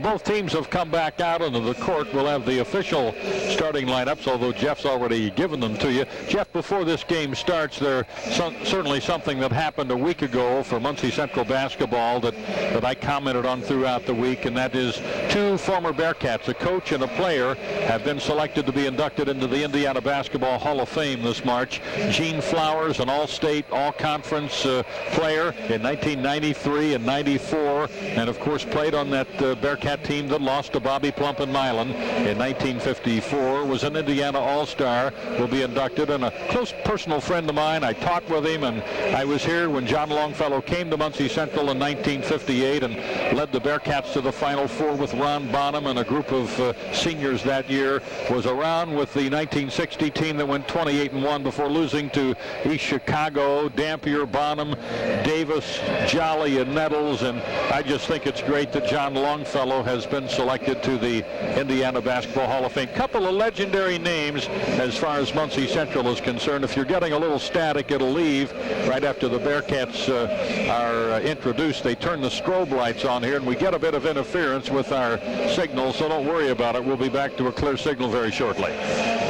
both teams have come back out onto the court. We'll have the official starting lineups, although Jeff's already given them to you. Jeff, before this game starts, there's certainly something that happened a week ago for Muncie Central basketball that I commented on throughout the week, and that is two former Bearcats, a coach and a player, have been selected to be inducted into the Indiana Basketball Hall of Fame this March. Gene Flowers, an all-state, all-conference player in 1993 and 94, and of course played on that Bearcat team that lost to Bobby Plump and Milan in 1954, was an Indiana All-Star, will be inducted, and a close personal friend of mine. I talked with him, and I was here when John Longfellow came to Muncie Central in 1958 and led the Bearcats to the Final Four with Ron Bonham and a group of seniors that year, was around with the 1960 team that went 28-1 before losing to East Chicago, Dampier, Bonham, Davis, Jolly, and Nettles, and I just think it's great that John Longfellow has been selected to the Indiana Basketball Hall of Fame. Couple of legendary names as far as Muncie Central is concerned. If you're getting a little static, it'll leave right after the Bearcats are introduced. They turn the strobe lights on here, and we get a bit of interference with our signal, so don't worry about it. We'll be back to a clear signal very shortly.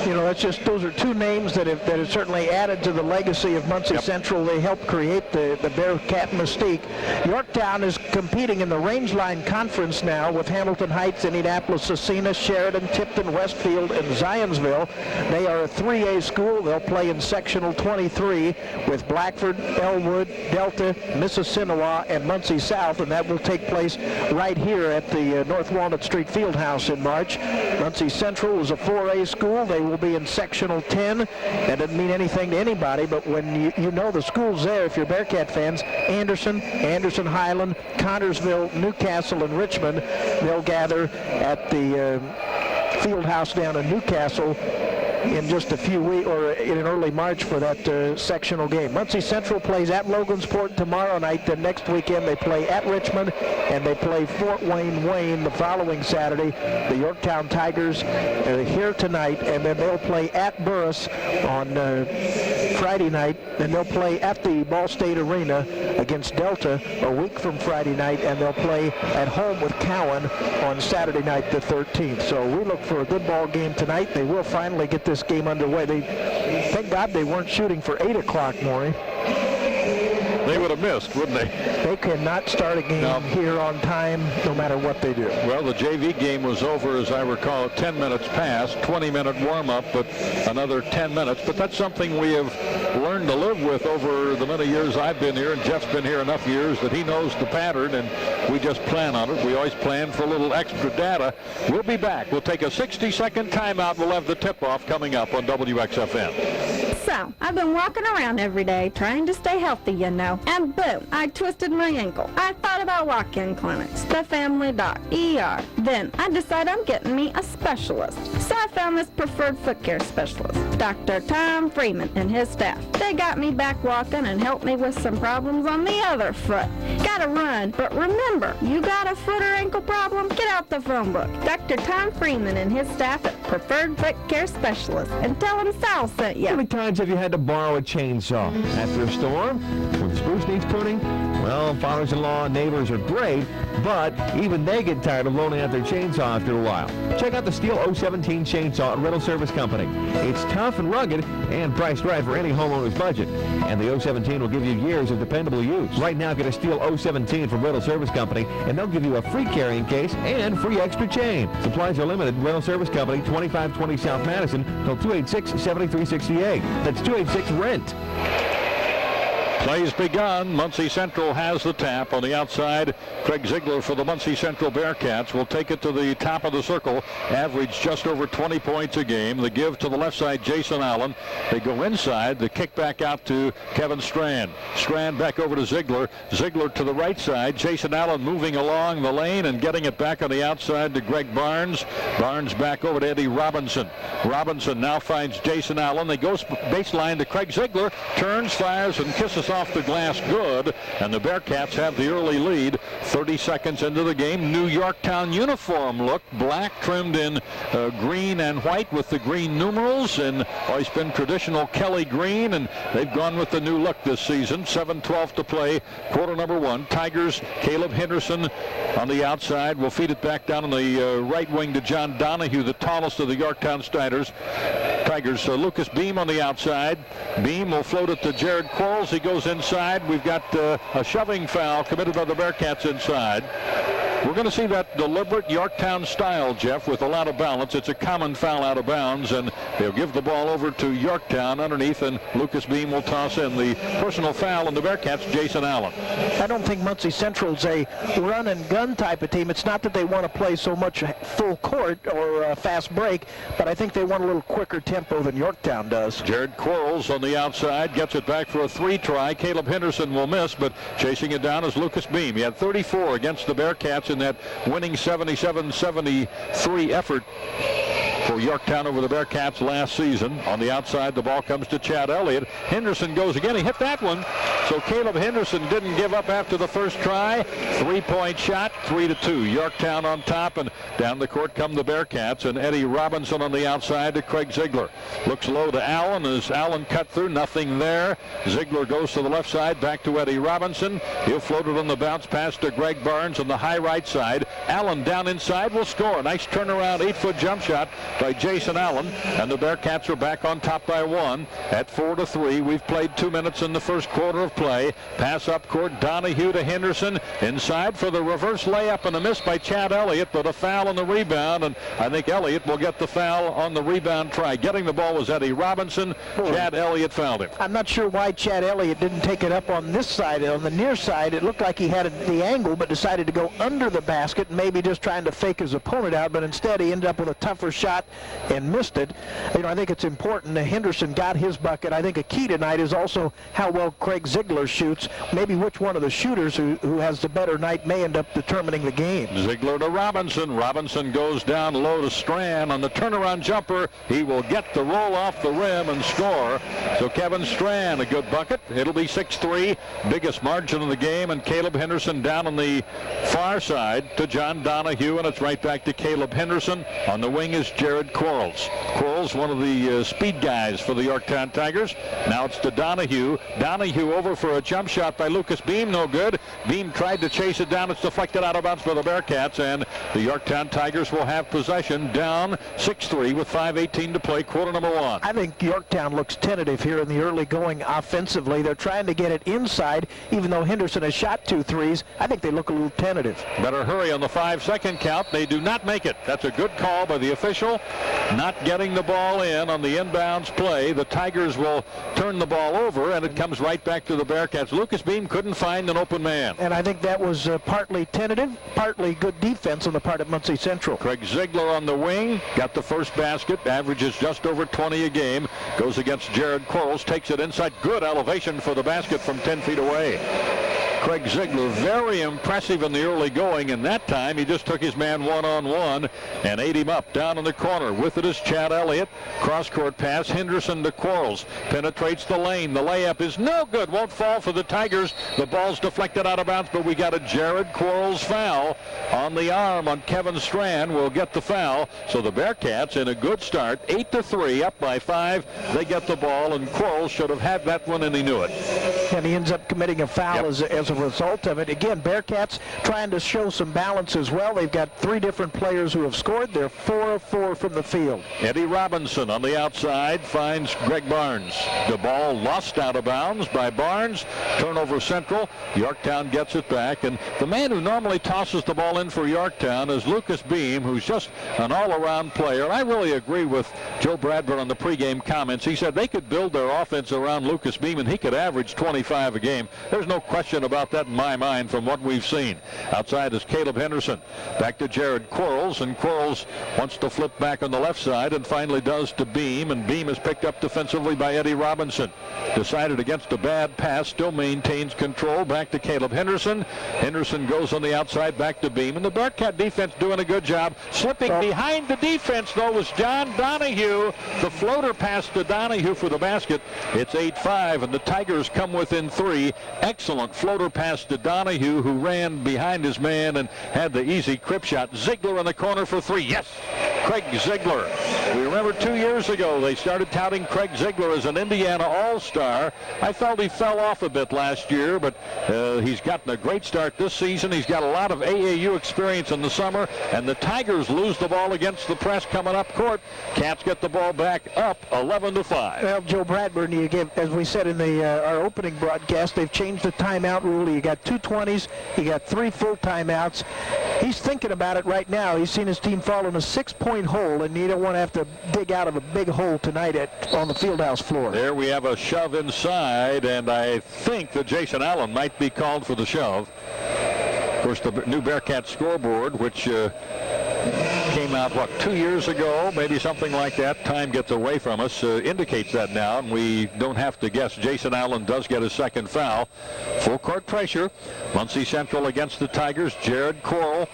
You know, those are two names that have certainly added to the legacy of Muncie Central. They helped create the Bearcat mystique. Yorktown is competing in the Rangeline Conference now with Hamilton Heights, Indianapolis, Scecina, Sheridan, Tipton, Westfield, and Zionsville. They are a 3A school. They'll play in sectional 23 with Blackford, Elwood, Delta, Mississinewa, and Muncie South, and that will take place right here at the North Walnut Street Fieldhouse in March. Muncie Central is a 4A school. They will be in sectional 10. That doesn't mean anything to anybody, but when you know the schools there, if you're Bearcat fans, Anderson, Highland, Connersville, Newcastle, and Richmond, they'll gather at the Fieldhouse down in Newcastle in just a few weeks, or in early March, for that sectional game. Muncie Central plays at Logansport tomorrow night. Then next weekend they play at Richmond, and they play Fort Wayne the following Saturday. The Yorktown Tigers are here tonight, and then they'll play at Burris on Friday night, and they'll play at the Ball State Arena against Delta a week from Friday night, and they'll play at home with Cowan on Saturday night the 13th. So we look for a good ball game tonight. They will finally get this game underway. Thank God they weren't shooting for 8 o'clock, Maury. They would have missed, wouldn't they? They cannot start a game here on time, no matter what they do. Well, the JV game was over, as I recall, 10 minutes past, 20-minute warm-up, but another 10 minutes. But that's something we have learned to live with over the many years I've been here, and Jeff's been here enough years that he knows the pattern, and we just plan on it. We always plan for a little extra data. We'll be back. We'll take a 60-second timeout. We'll have the tip-off coming up on WXFN. So, I've been walking around every day trying to stay healthy, you know, and boom, I twisted my ankle. I thought about walk-in clinics, the family doc, ER. Then I decided I'm getting me a specialist. So I found this preferred foot care specialist, Dr. Tom Freeman and his staff. They got me back walking and helped me with some problems on the other foot. Gotta run, but remember, you got a foot or ankle problem? Get out the phone book. Dr. Tom Freeman and his staff at Preferred Foot Care Specialist, and tell him Sal sent you. How many times have you had to borrow a chainsaw? After a storm? When spruce needs pruning? Well, fathers-in-law and neighbors are great, but even they get tired of loaning out their chainsaw after a while. Check out the Steel 017 chainsaw at Rental Service Company. It's tough and rugged and priced right for any homeowner's budget. And the 017 will give you years of dependable use. Right now, get a Steel 017 from Rental Service Company, and they'll give you a free carrying case and free extra chain. Supplies are limited. Rental Service Company, 2520 South Madison, call 286-7368. That's 286-RENT. Play's begun. Muncie Central has the tap on the outside. Craig Ziegler for the Muncie Central Bearcats will take it to the top of the circle. Average just over 20 points a game. The give to the left side, Jason Allen. They go inside. The kick back out to Kevin Strand. Strand back over to Ziegler. Ziegler to the right side. Jason Allen moving along the lane and getting it back on the outside to Greg Barnes. Barnes back over to Eddie Robinson. Robinson now finds Jason Allen. They go baseline to Craig Ziegler. Turns, fires, and kisses this off the glass good, and the Bearcats have the early lead. 30 seconds into the game. New Yorktown uniform look, black trimmed in green and white with the green numerals, and always been traditional Kelly green, and they've gone with the new look this season. 7:12 to play, quarter number 1. Tigers, Caleb Henderson on the outside will feed it back down on the right wing to John Donahue, the tallest of the Yorktown Tigers. Lucas Beam on the outside. Beam will float it to Jared Quarles. He goes inside. We've got a shoving foul committed by the Bearcats inside. We're going to see that deliberate Yorktown style, Jeff, with a lot of balance. It's a common foul out of bounds, and they'll give the ball over to Yorktown underneath, and Lucas Beam will toss in the personal foul on the Bearcats, Jason Allen. I don't think Muncie Central's a run and gun type of team. It's not that they want to play so much full court or fast break, but I think they want a little quicker tempo than Yorktown does. Jared Quarles on the outside gets it back for a 3 try. Caleb Henderson will miss, but chasing it down is Lucas Beam. He had 34 against the Bearcats in that winning 77-73 effort for Yorktown over the Bearcats last season. On the outside, the ball comes to Chad Elliott. Henderson goes again. He hit that one. So Caleb Henderson didn't give up after the first try. 3-point shot, 3-2. Yorktown on top, and down the court come the Bearcats, and Eddie Robinson on the outside to Craig Ziegler. Looks low to Allen as Allen cut through. Nothing there. Ziegler goes to the left side, back to Eddie Robinson. He'll float it on the bounce pass to Greg Barnes on the high right side. Allen down inside will score. Nice turnaround 8-foot jump shot by Jason Allen, and the Bearcats are back on top by 1 at 4-3. We've played 2 minutes in the first quarter of play. Pass up court, Donahue to Henderson. Inside for the reverse layup and a miss by Chad Elliott, but a foul on the rebound, and I think Elliott will get the foul on the rebound try. Getting the ball was Eddie Robinson. Chad Elliott fouled him. I'm not sure why Chad Elliott didn't take it up on this side. On the near side, it looked like he had the angle, but decided to go under the basket, maybe just trying to fake his opponent out, but instead he ended up with a tougher shot and missed it. You know, I think it's important that Henderson got his bucket. I think a key tonight is also how well Craig Ziegler shoots. Maybe which one of the shooters who has the better night may end up determining the game. Ziegler to Robinson. Robinson goes down low to Strand on the turnaround jumper. He will get the roll off the rim and score. So Kevin Strand, a good bucket. It'll be 6-3, biggest margin of the game, and Caleb Henderson down on the far side to John Donahue, and it's right back to Caleb Henderson. On the wing is Jared Quarles. Quarles, one of the speed guys for the Yorktown Tigers. Now it's to Donahue. Donahue over for a jump shot by Lucas Beam, no good. Beam tried to chase it down. It's deflected out of bounds by the Bearcats, and the Yorktown Tigers will have possession, down 6-3 with 5:18 to play, quarter number 1. I think Yorktown looks tentative here in the early going offensively. They're trying to get it inside, even though Henderson has shot 2 threes. I think they look a little tentative. Better hurry on the 5-second count. They do not make it. That's a good call by the official. Not getting the ball in on the inbounds play. The Tigers will turn the ball over, and it comes right back to the Bearcats. Lucas Beam couldn't find an open man. And I think that was partly tentative, partly good defense on the part of Muncie Central. Craig Ziegler on the wing, got the first basket, averages just over 20 a game, goes against Jared Quarles, takes it inside. Good elevation for the basket from 10 feet away. Craig Ziegler, very impressive in the early going, and that time he just took his man one-on-one and ate him up. Down in the corner with it is Chad Elliott. Cross-court pass, Henderson to Quarles. Penetrates the lane. The layup is no good. Won't fall for the Tigers. The ball's deflected out of bounds, but we got a Jared Quarles foul on the arm on Kevin Strand. Will get the foul. So the Bearcats in a good start, 8-3, up by 5. They get the ball, and Quarles should have had that one, and he knew it. And he ends up committing a foul as a result of it. Again, Bearcats trying to show some balance as well. They've got 3 different players who have scored. They're 4 of 4 from the field. Eddie Robinson on the outside finds Greg Barnes. The ball lost out of bounds by Barnes. Turnover Central. Yorktown gets it back, and the man who normally tosses the ball in for Yorktown is Lucas Beam, who's just an all-around player. I really agree with Joe Bradford on the pregame comments. He said they could build their offense around Lucas Beam, and he could average 25 a game. There's no question about that in my mind from what we've seen. Outside is Caleb Henderson. Back to Jared Quarles, and Quarles wants to flip back on the left side and finally does to Beam, and Beam is picked up defensively by Eddie Robinson. Decided against a bad pass, still maintains control. Back to Caleb Henderson. Henderson goes on the outside, back to Beam, and the Bearcat defense doing a good job. Slipping behind the defense, though, was John Donahue. The floater pass to Donahue for the basket. It's 8-5, and the Tigers come with within 3. Excellent floater pass to Donahue, who ran behind his man and had the easy crib shot. Ziegler in the corner for 3. Yes, Craig Ziegler. We remember 2 years ago they started touting Craig Ziegler as an Indiana All-Star. I felt he fell off a bit last year, but he's gotten a great start this season. He's got a lot of AAU experience in the summer, and the Tigers lose the ball against the press coming up court. Cats get the ball back up 11-5. Well, Joe Bradburn, you give, as we said in our opening broadcast, they've changed the timeout rule. You got 2 20s, you got 3 full timeouts. He's thinking about it right now. He's seen his team fall in a 6-point hole, and you don't want to have to dig out of a big hole tonight on the fieldhouse floor. There we have a shove inside, and I think that Jason Allen might be called for the shove. Of course, the new Bearcat scoreboard, which came out, 2 years ago, maybe something like that. Time gets away from us, indicates that now, and we don't have to guess. Jason Allen does get his second foul. Full court pressure. Muncie Central against the Tigers. Jared Quarles.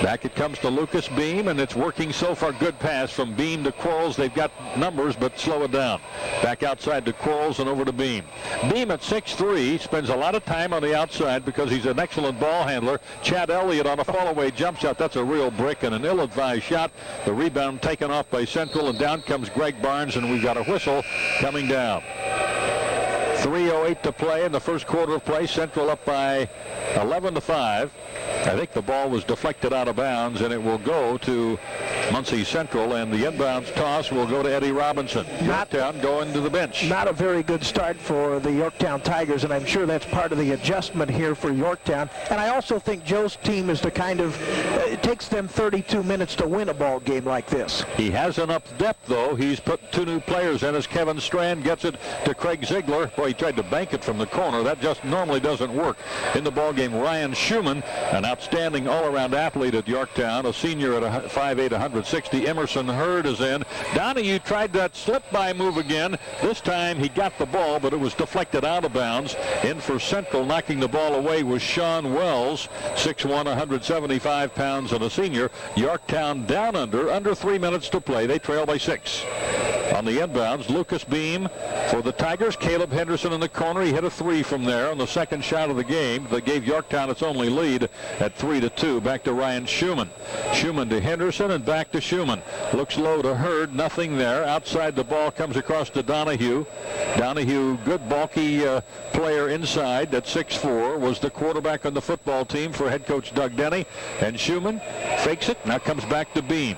Back it comes to Lucas Beam, and it's working so far. Good pass from Beam to Quarles. They've got numbers, but slow it down. Back outside to Quarles and over to Beam. Beam at 6'3", spends a lot of time on the outside because he's an excellent ball handler. Chad Elliott on a fall-away jump shot. That's a real brick and an ill-advised shot. The rebound taken off by Central, and down comes Greg Barnes, and we've got a whistle coming down. 3:08 to play in the first quarter of play. Central up by 11-5. I think the ball was deflected out of bounds, and it will go to Muncie Central, and the inbounds toss will go to Eddie Robinson. Yorktown going to the bench. Not a very good start for the Yorktown Tigers, and I'm sure that's part of the adjustment here for Yorktown. And I also think Joe's team is the kind of, it takes them 32 minutes to win a ball game like this. He has enough depth, though. He's put 2 new players in as Kevin Strand gets it to Craig Ziegler. Boy, he tried to bank it from the corner. That just normally doesn't work. In the ball game, Ryan Schumann, an outstanding all-around athlete at Yorktown, a senior at 5'8", 160. Emerson Hurd is in. Donahue tried that slip-by move again. This time he got the ball, but it was deflected out of bounds. In for Central, knocking the ball away, was Sean Wells, 6'1", 175 pounds, and a senior. Yorktown down under 3 minutes to play. They trail by 6. On the inbounds, Lucas Beam for the Tigers. Caleb Henderson in the corner. He hit a 3 from there on the second shot of the game. That gave Yorktown its only lead at 3-2. Back to Ryan Schumann. Schumann to Henderson and back to Schumann. Looks low to Hurd. Nothing there. Outside the ball comes across to Donahue. Donahue, good bulky player inside. At 6'4", was the quarterback on the football team for head coach Doug Denny. And Schumann fakes it. Now comes back to Beam.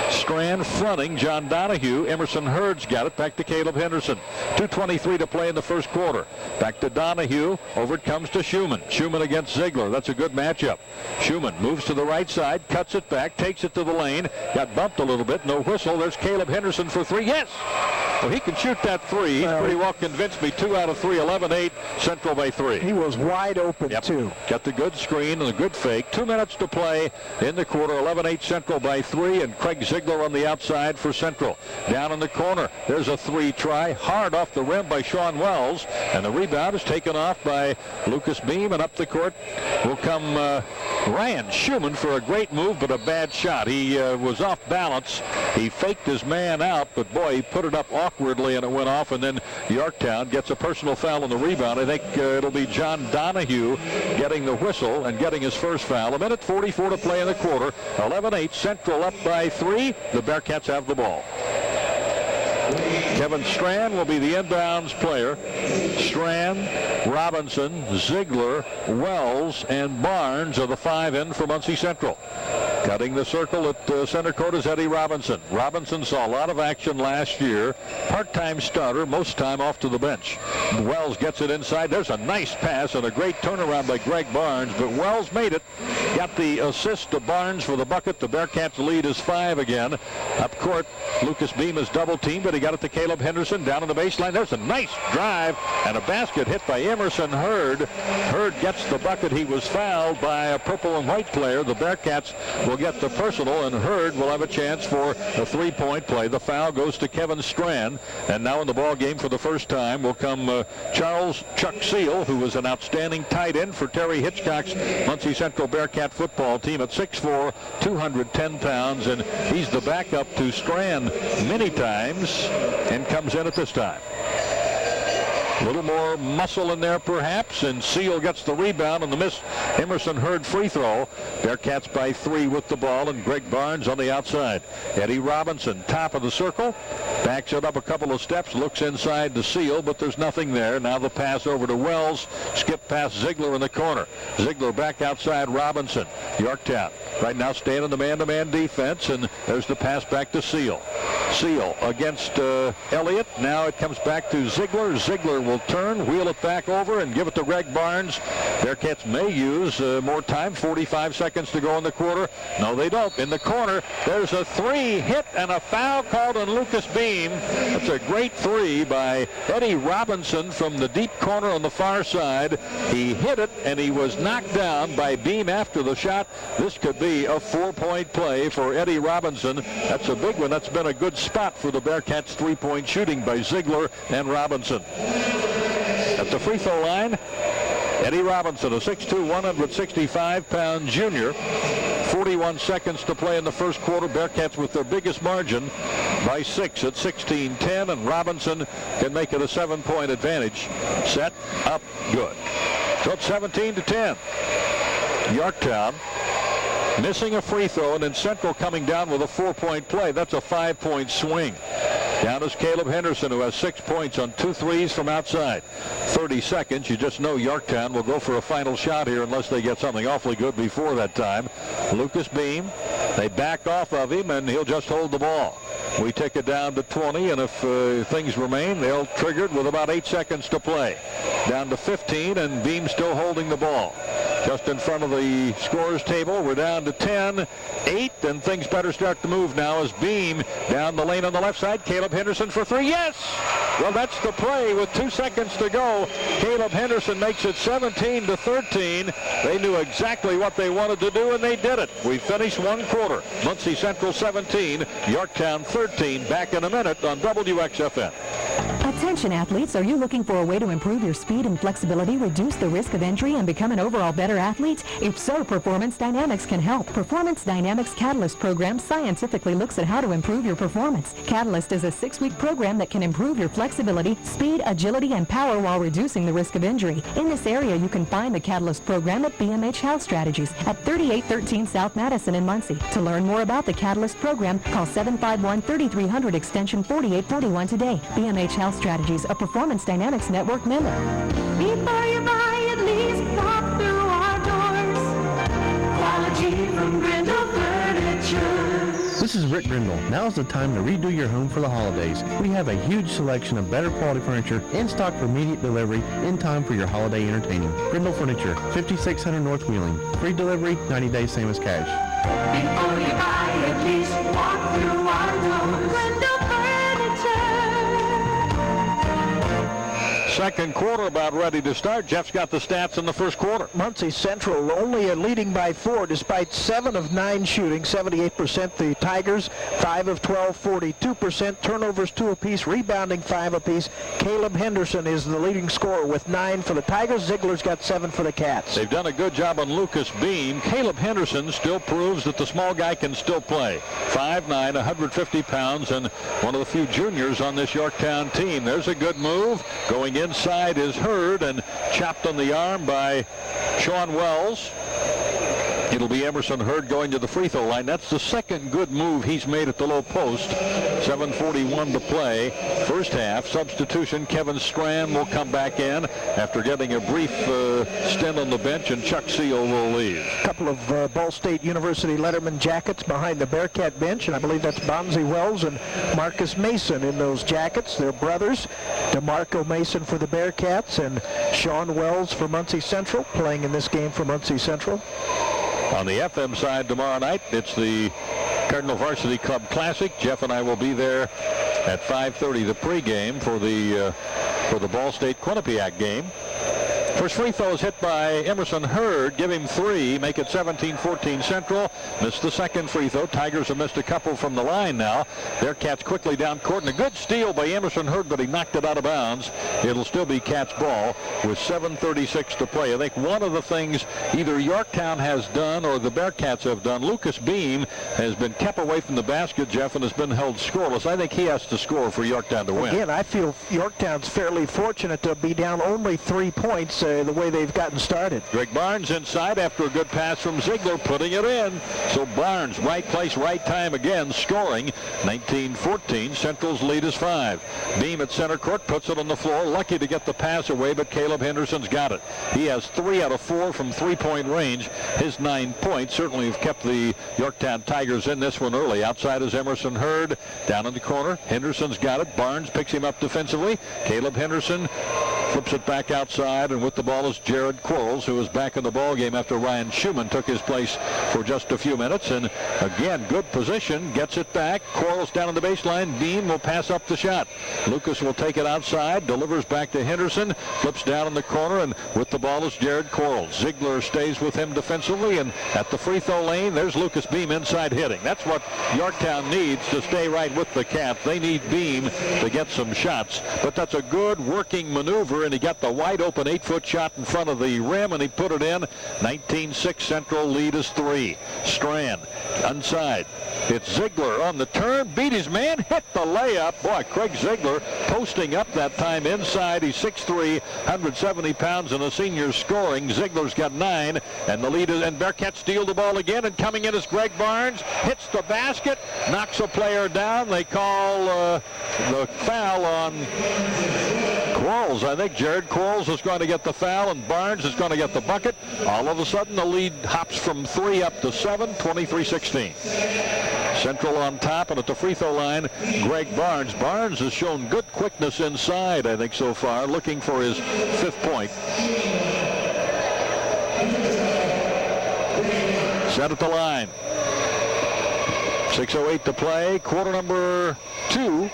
Strand fronting John Donahue. Emerson Hurd's got it. Back to Caleb Henderson. 2:23 to play in the first quarter. Back to Donahue. Over it comes to Schumann. Schumann against Ziegler. That's a good matchup. Schumann moves to the right side, cuts it back, takes it to the lane. Got bumped a little bit. No whistle. There's Caleb Henderson for 3. Yes! Well, he can shoot that 3. He's pretty well convinced me. 2 out of 3. 11-8. Central by 3. He was wide open, too. Got the good screen and the good fake. 2 minutes to play in the quarter. 11-8 Central by 3, and Craig Ziegler on the outside for Central. Down in the corner, there's a 3 try. Hard off the rim by Sean Wells, and the rebound is taken off by Lucas Beam, and up the court will come Ryan Schumann for a great move, but a bad shot. He was off balance. He faked his man out, but boy, he put it up awkwardly, and it went off, and then Yorktown gets a personal foul on the rebound. I think it'll be John Donahue getting the whistle and getting his first foul. 1:44 to play in the quarter. 11-8, Central up by 3. The Bearcats have the ball. Kevin Strand will be the inbounds player. Strand, Robinson, Ziegler, Wells, and Barnes are the 5 in for Muncie Central. Cutting the circle at center court is Eddie Robinson. Robinson saw a lot of action last year. Part-time starter, most time off to the bench. Wells gets it inside. There's a nice pass and a great turnaround by Greg Barnes, but Wells made it. Got the assist to Barnes for the bucket. The Bearcats lead is 5 again. Up court, Lucas Beam is double-teamed, but he got it to Caleb Henderson down on the baseline. There's a nice drive and a basket hit by Emerson Hurd. Hurd gets the bucket. He was fouled by a purple and white player. The Bearcats will get the personal, and Hurd will have a chance for a 3-point play. The foul goes to Kevin Strand, and now in the ball game for the first time will come Charles Chuck Seal, who was an outstanding tight end for Terry Hitchcock's Muncie Central Bearcat football team at 6'4", 210 pounds, and he's the backup to Strand many times and comes in at this time. A little more muscle in there perhaps, and Seal gets the rebound on the miss Emerson Hurd free throw. Bearcats by 3 with the ball, and Greg Barnes on the outside. Eddie Robinson, top of the circle, backs it up a couple of steps, looks inside to Seal, but there's nothing there. Now the pass over to Wells, skip past Ziegler in the corner. Ziegler back outside Robinson. Yorktown right now staying in the man-to-man defense, and there's the pass back to Seal. Seal against Elliott. Now it comes back to Ziegler. Ziegler will turn, wheel it back over, and give it to Greg Barnes. Bearcats may use more time. 45 seconds to go in the quarter. No, they don't. In the corner, there's a 3 hit and a foul called on Lucas Beam. That's a great 3 by Eddie Robinson from the deep corner on the far side. He hit it, and he was knocked down by Beam after the shot. This could be a 4-point play for Eddie Robinson. That's a big one. That's been a good spot for the Bearcats' 3-point shooting by Ziegler and Robinson. At the free throw line, Eddie Robinson, a 6'2", 165-pound junior. 41 seconds to play in the first quarter. Bearcats with their biggest margin by 6 at 16-10, and Robinson can make it a 7-point advantage. Set, up, good. So it's 17-10. Yorktown missing a free throw, and then Central coming down with a 4-point play. That's a 5-point swing. Down is Caleb Henderson, who has 6 points on 2 threes from outside. 30 seconds. You just know Yorktown will go for a final shot here unless they get something awfully good before that time. Lucas Beam, they back off of him, and he'll just hold the ball. We take it down to 20, and if things remain, they'll trigger it with about 8 seconds to play. Down to 15, and Beam still holding the ball. Just in front of the scorers table, we're down to 10-8, and things better start to move now as Beam down the lane on the left side. Caleb Henderson for 3. Yes! Well, that's the play with 2 seconds to go. Caleb Henderson makes it 17-13. They knew exactly what they wanted to do, and they did it. We finished one quarter. Muncie Central 17, Yorktown 13. Back in a minute on WXFN. Attention athletes, are you looking for a way to improve your speed and flexibility, reduce the risk of injury, and become an overall better athlete? If so, Performance Dynamics can help. Performance Dynamics Catalyst program scientifically looks at how to improve your performance. Catalyst is a 6-week program that can improve your flexibility, speed, agility, and power while reducing the risk of injury. In this area, you can find the Catalyst program at BMH Health Strategies at 3813 South Madison in Muncie. To learn more about the Catalyst program, call 751-3300 extension 4841 today. BMH Health Strategies, a Performance Dynamics Network member. Before you buy, at least walk through our doors. Quality from Grindle Furniture. This is Rick Grindle. Now's the time to redo your home for the holidays. We have a huge selection of better quality furniture in stock for immediate delivery in time for your holiday entertaining. Grindle Furniture, 5600 North Wheeling. Free delivery, 90 days, same as cash. Before you buy, at least walk through our doors. Grindle Furniture. Second quarter about ready to start. Jeff's got the stats in the first quarter. Muncie Central only leading by 4 despite 7 of 9 shooting, 78%. The Tigers 5 of 12, 42%. Turnovers 2 apiece, rebounding 5 apiece. Caleb Henderson is the leading scorer with 9 for the Tigers. Ziegler's got 7 for the Cats. They've done a good job on Lucas Beam. Caleb Henderson still proves that the small guy can still play. 5'9", 150 pounds, and one of the few juniors on this Yorktown team. There's a good move. Going inside is Hurd, and chopped on the arm by Sean Wells. It'll be Emerson Hurd going to the free throw line. That's the second good move he's made at the low post. 7:41 to play. First half. Substitution. Kevin Strand will come back in after getting a brief stint on the bench, and Chuck Seal will leave. A couple of Ball State University Letterman jackets behind the Bearcat bench, and I believe that's Bonzi Wells and Marcus Mason in those jackets. They're brothers. DeMarco Mason for the Bearcats and Sean Wells for Muncie Central, playing in this game for Muncie Central. On the FM side tomorrow night, it's the Cardinal Varsity Club Classic. Jeff and I will be there at 5:30, the pregame for the Ball State Quinnipiac game. First free throw is hit by Emerson Hurd. Give him 3. Make it 17-14 Central. Missed the second free throw. Tigers have missed a couple from the line now. Bearcats quickly down court. And a good steal by Emerson Hurd, but he knocked it out of bounds. It'll still be Cats ball with 7:36 to play. I think one of the things either Yorktown has done or the Bearcats have done, Lucas Beam has been kept away from the basket, Jeff, and has been held scoreless. I think he has to score for Yorktown to win. Again, I feel Yorktown's fairly fortunate to be down only 3 points the way they've gotten started. Greg Barnes inside after a good pass from Ziegler, putting it in. So Barnes, right place, right time again, scoring. 19-14, Central's lead is 5. Beam at center court, puts it on the floor, lucky to get the pass away, but Caleb Henderson's got it. He has 3 out of 4 from three-point range. His 9 points certainly have kept the Yorktown Tigers in this one early. Outside is Emerson Hurd, down in the corner. Henderson's got it. Barnes picks him up defensively. Caleb Henderson flips it back outside, and with the ball is Jared Quarles, who is back in the ball game after Ryan Schumann took his place for just a few minutes. And again, good position, gets it back. Quarles down on the baseline. Beam will pass up the shot. Lucas will take it outside, delivers back to Henderson, flips down in the corner, and with the ball is Jared Quarles. Ziegler stays with him defensively, and at the free throw lane, there's Lucas Beam inside hitting. That's what Yorktown needs to stay right with the Cats. They need Beam to get some shots, but that's a good working maneuver, and he got the wide open 8-foot shot in front of the rim, and he put it in. 19-6 Central, lead is 3. Strand inside. It's Ziegler on the turn, beat his man, hit the layup. Boy, Craig Ziegler posting up that time inside. He's 6'3", 170 pounds, and a senior scoring. Ziegler's got 9, and the lead is, and Bearcats steal the ball again, and coming in is Greg Barnes, hits the basket, knocks a player down. They call the foul on Quarles. I think Jared Quarles is going to get the foul, and Barnes is going to get the bucket. All of a sudden, the lead hops from 3 up to 7, 23-16. Central on top, and at the free throw line, Greg Barnes. Barnes has shown good quickness inside, I think, so far, looking for his 5th point. Set at the line. 6:08 to play, quarter number 2.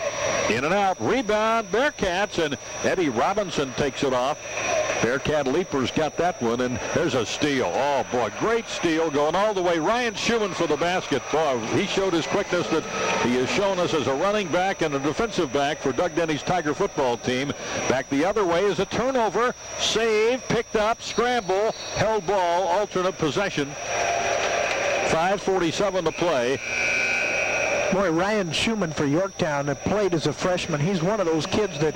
In and out, rebound, Bearcats, and Eddie Robinson takes it off. Bearcat Leapers got that one, and there's a steal. Oh, boy, great steal going all the way. Ryan Schumann for the basket. Boy, he showed his quickness that he has shown us as a running back and a defensive back for Doug Denny's Tiger football team. Back the other way is a turnover, save, picked up, scramble, held ball, alternate possession. 5:47 to play. Boy, Ryan Schumann for Yorktown played as a freshman. He's one of those kids that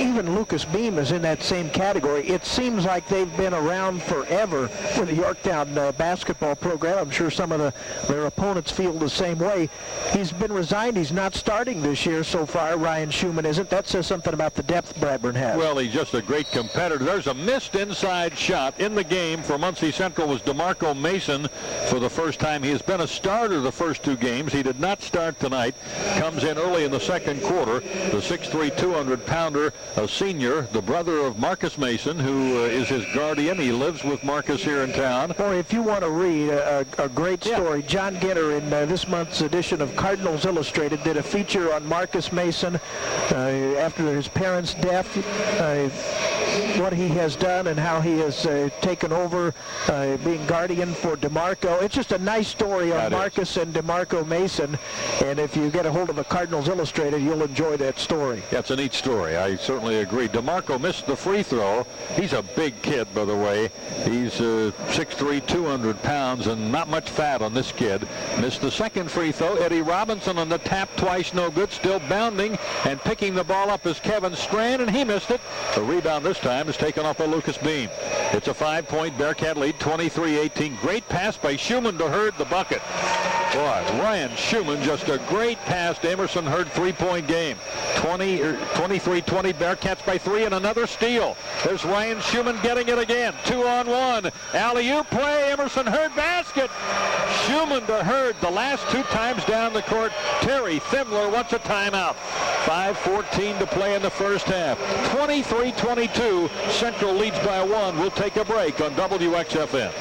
even Lucas Beam is in that same category. It seems like they've been around forever for the Yorktown basketball program. I'm sure some of their opponents feel the same way. He's been resigned. He's not starting this year so far. Ryan Schumann isn't. That says something about the depth Bradburn has. Well, he's just a great competitor. There's a missed inside shot in the game for Muncie Central was DeMarco Mason for the first time. He has been a starter the first 2 games. He did not start tonight. Comes in early in the second quarter. The 6'3", 200-pounder, a senior, the brother of Marcus Mason, who is his guardian. He lives with Marcus here in town. Boy, if you want to read a great story, John Ginter in this month's edition of Cardinals Illustrated did a feature on Marcus Mason after his parents' death, what he has done and how he has taken over being guardian for DeMarco. It's just a nice story on Marcus and DeMarco Mason, and if you get a hold of the Cardinals Illustrated, you'll enjoy that story. Yeah, it's a neat story. I certainly agree. DeMarco missed the free throw. He's a big kid, by the way. He's 6'3", 200 pounds, and not much fat on this kid. Missed the second free throw. Eddie Robinson on the tap twice, no good. Still bounding and picking the ball up is Kevin Strand, and he missed it. The rebound this time is taken off by Lucas Beam. It's a 5-point Bearcat lead, 23-18. Great pass by Schumann to Hurd, the bucket. Boy, Ryan Schumann, just a great pass to Emerson Hurd, 3-point game. 23-20, Bearcats by 3, and another steal. There's Ryan Schumann getting it again. 2-on-1. Alley-oop play, Emerson Hurd basket. Schumann to Hurd the last 2 times down the court. Terry Thimler wants a timeout. 5:14 to play in the first half. 23-22, Central leads by 1. We'll take a break on WXFN.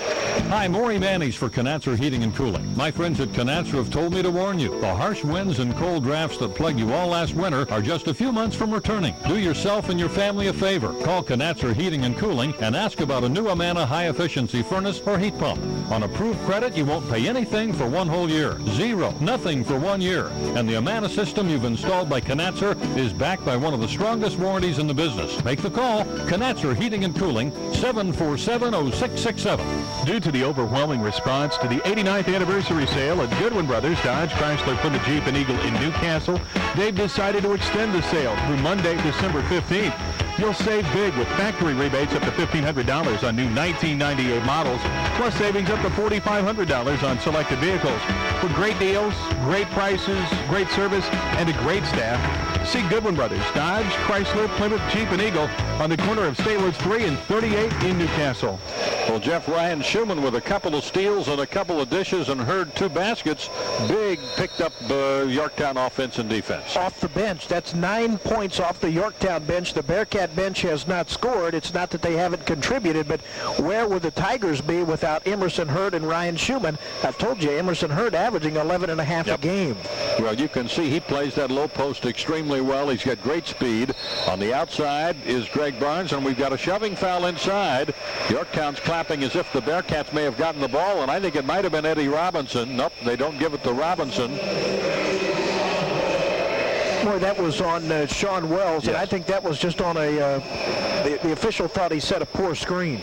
Hi, Maury Mannies for Canatzer Heating and Cooling. My friends at Canatzer have told me to warn you. The harsh winds and cold drafts that plagued you all last winter are just a few months from returning. Do yourself and your family a favor. Call Canatzer Heating and Cooling and ask about a new Amana high-efficiency furnace or heat pump. On approved credit, you won't pay anything for 1 whole year. Zero. Nothing for 1 year. And the Amana system you've installed by Canatzer is backed by one of the strongest warranties in the business. Make the call. Canatzer Heating and Cooling, 747-0667. Due to the overwhelming response to the 89th anniversary sale at Goodwin Brothers Dodge, Chrysler, Plymouth, Jeep, and Eagle in Newcastle, they've decided to extend the sale through Monday, December 15th. You'll save big with factory rebates up to $1,500 on new 1998 models, plus savings up to $4,500 on selected vehicles. For great deals, great prices, great service, and a great staff, see Goodwin Brothers Dodge, Chrysler, Plymouth, Jeep, and Eagle on the corner of State 3 and 38 in Newcastle. Well, Jeff, Ryan Schumann with a couple of steals and a couple of dishes and Hurd 2 baskets. Big picked up Yorktown offense and defense. Off the bench. That's 9 points off the Yorktown bench. The Bearcat bench has not scored. It's not that they haven't contributed, but where would the Tigers be without Emerson Hurd and Ryan Schumann? I've told you, Emerson Hurd averaging 11.5 a game. Well, you can see he plays that low post extremely well. He's got great speed. On the outside is Greg Barnes, and we've got a shoving foul inside. Yorktown's clapping as if the Bearcats may have gotten the ball, and I think it might have been Eddie Robinson. Nope, they don't give it to Robinson. Boy, that was on Sean Wells, and I think that was just on a, the official thought he set a poor screen.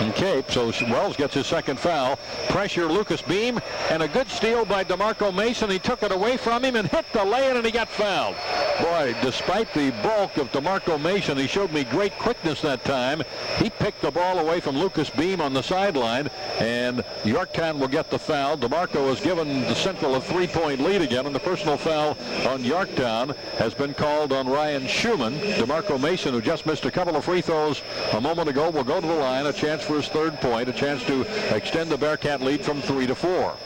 Okay, so Wells gets his second foul. Pressure, Lucas Beam, and a good steal by DeMarco Mason. He took it away from him and hit the lay-in, and he got fouled. Boy, despite the bulk of DeMarco Mason, he showed me great quickness that time. He picked the ball away from Lucas Beam on the sideline, and Yorktown will get the foul. DeMarco has given the Central a 3-point lead again, and the personal foul on Yorktown has been called on Ryan Schumann. DeMarco Mason, who just missed a couple of free throws a moment ago, will go to the line, a chance for his third point, a chance to extend the Bearcat lead from 3 to 4.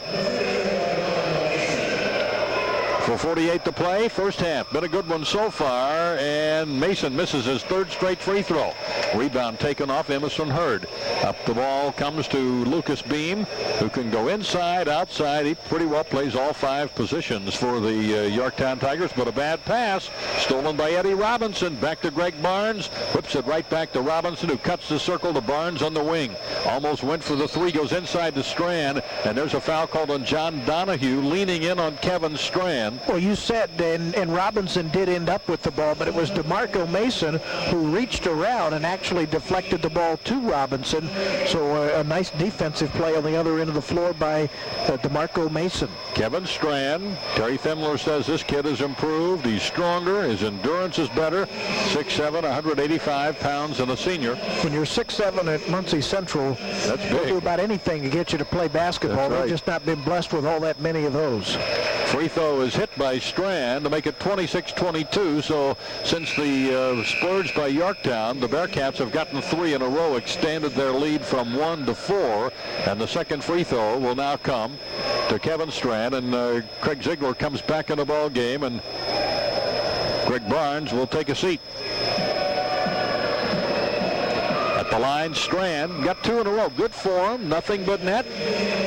4:48 to play, first half. Been a good one so far, and Mason misses his third straight free throw. Rebound taken off Emerson Hurd. Up the ball comes to Lucas Beam, who can go inside, outside. He pretty well plays all 5 positions for the Yorktown Tigers, but a bad pass stolen by Eddie Robinson. Back to Greg Barnes, whips it right back to Robinson, who cuts the circle to Barnes on the wing. Almost went for the 3, goes inside to Strand, and there's a foul called on John Donahue, leaning in on Kevin Strand. Well, you said, and Robinson did end up with the ball, but it was DeMarco Mason who reached around and actually deflected the ball to Robinson. So a nice defensive play on the other end of the floor by DeMarco Mason. Kevin Strand, Terry Themler says this kid has improved. He's stronger. His endurance is better. 6'7", 185 pounds, and a senior. When you're 6'7" at Muncie Central, that's big. They'll do about anything to get you to play basketball. Right. They've just not been blessed with all that many of those. Free throw is hit by Strand to make it 26-22. So since the splurge by Yorktown, the Bearcats have gotten 3 in a row, extended their lead from 1 to 4. And the second free throw will now come to Kevin Strand. And Craig Ziegler comes back in the ball game, and Greg Barnes will take a seat. At the line, Strand got 2 in a row. Good for him, nothing but net.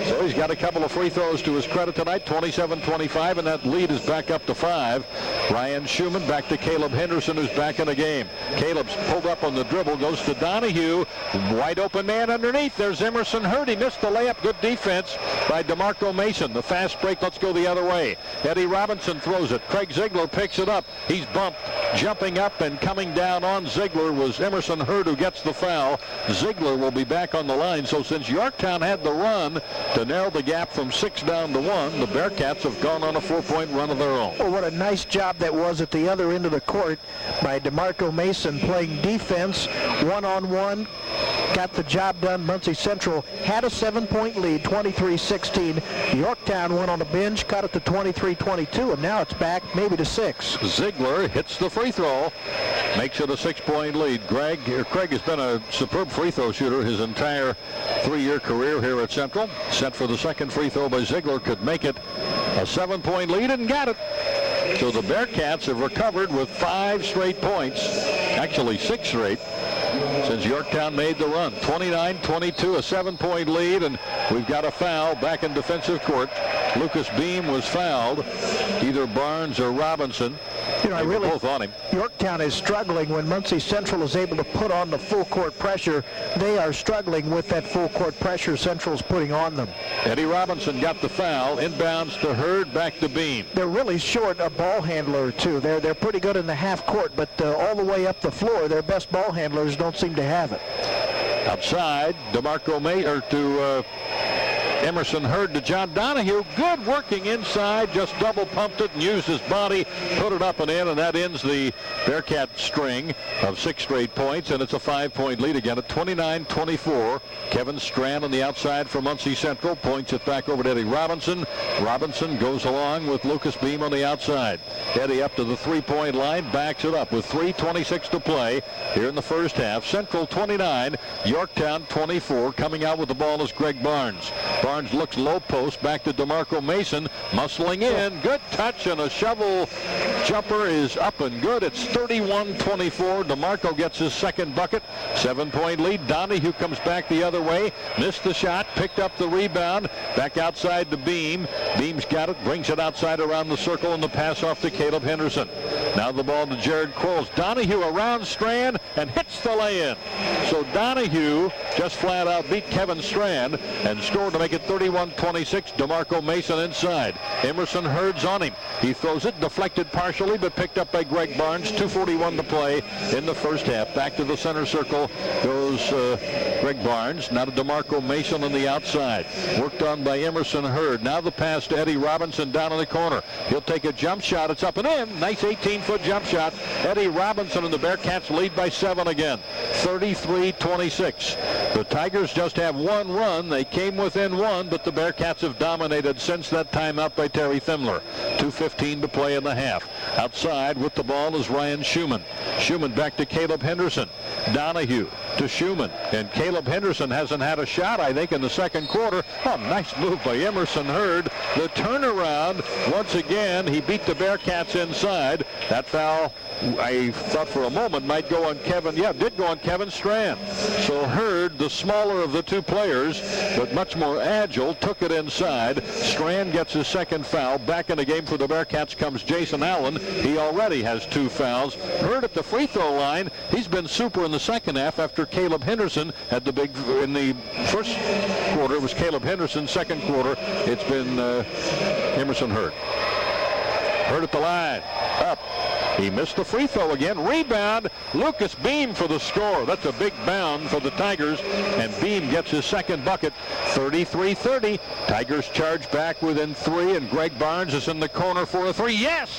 So he's got a couple of free throws to his credit tonight, 27-25, and that lead is back up to 5. Ryan Schumann back to Caleb Henderson, who's back in the game. Caleb's pulled up on the dribble, goes to Donahue. Wide open man underneath. There's Emerson Hurd. He missed the layup. Good defense by DeMarco Mason. The fast break, let's go the other way. Eddie Robinson throws it. Craig Ziegler picks it up. He's bumped. Jumping up and coming down on Ziegler was Emerson Hurd, who gets the foul. Ziegler will be back on the line. So since Yorktown had the run to narrow the gap from 6 down to 1, the Bearcats have gone on a 4-point run of their own. Oh, what a nice job that was at the other end of the court by DeMarco Mason, playing defense one-on-one. Got the job done. Muncie Central had a 7-point lead, 23-16. Yorktown went on the bench, cut it to 23-22, and now it's back maybe to 6. Ziegler hits the free throw, makes it a 6-point lead. Craig has been a superb free throw shooter his entire 3-year career here at Central. Set for the second free throw by Ziegler, could make it a 7-point lead, and got it. So the Bearcats have recovered with 5 straight points, actually 6 straight. since Yorktown made the run. 29-22, a 7-point lead, and we've got a foul back in defensive court. Lucas Beam was fouled, either Barnes or Robinson. You know, They were both on him. Yorktown is struggling when Muncie Central is able to put on the full court pressure. They are struggling with that full court pressure Central's putting on them. Eddie Robinson got the foul. Inbounds to Hurd, back to Beam. They're really short a ball handler, too. They're pretty good in the half court, but all the way up the floor, their best ball handlers don't seem to have it. Outside, DeMarco May, or to Emerson Hurd to John Donahue. Good working inside, just double pumped it and used his body, put it up and in, and that ends the Bearcat string of 6 straight points, and it's a 5-point lead again at 29-24. Kevin Strand on the outside for Muncie Central, points it back over to Eddie Robinson. Robinson goes along with Lucas Beam on the outside. Eddie up to the 3-point line, backs it up with 3:26 to play here in the first half. Central 29, Yorktown 24. Coming out with the ball is Greg Barnes. Barnes looks low post, back to DeMarco Mason, muscling in. Good touch, and a shovel jumper is up and good. It's 31-24. DeMarco gets his second bucket. 7-point lead. Donahue comes back the other way. Missed the shot, picked up the rebound. Back outside to Beam. Beam's got it, brings it outside around the circle, and the pass off to Caleb Henderson. Now the ball to Jared Quarles. Donahue around Strand and hits the lay-in. So Donahue just flat out beat Kevin Strand and scored to make it 31-26. DeMarco Mason inside. Emerson Hurd's on him. He throws it, deflected partially, but picked up by Greg Barnes. 2:41 to play in the first half. Back to the center circle goes Greg Barnes. Now to DeMarco Mason on the outside. Worked on by Emerson Hurd. Now the pass to Eddie Robinson down in the corner. He'll take a jump shot. It's up and in. Nice 18-foot jump shot. Eddie Robinson and the Bearcats lead by 7 again. 33-26. The Tigers just have one run. They came within one, but the Bearcats have dominated since that timeout by Terry Thimler. 2:15 to play in the half. Outside with the ball is Ryan Schumann. Schumann back to Caleb Henderson. Donahue to Schumann. And Caleb Henderson hasn't had a shot, I think, in the second quarter. Oh, nice move by Emerson Hurd. The turnaround, once again, he beat the Bearcats inside. That foul, I thought for a moment, might go on Kevin. Yeah, it did go on Kevin Strand. So Hurd, the smaller of the two players, but much more agile, took it inside. Strand gets his second foul. Back in the game for the Bearcats comes Jason Allen. He already has 2 fouls. Hurd at the free throw line. He's been super in the second half after Caleb Henderson had the big, in the first quarter it was Caleb Henderson. Second quarter it's been Emerson Hurd. Hurd at the line. Up. He missed the free throw again. Rebound. Lucas Beam for the score. That's a big bound for the Tigers. And Beam gets his second bucket. 33-30. Tigers charge back within 3. And Greg Barnes is in the corner for a 3. Yes!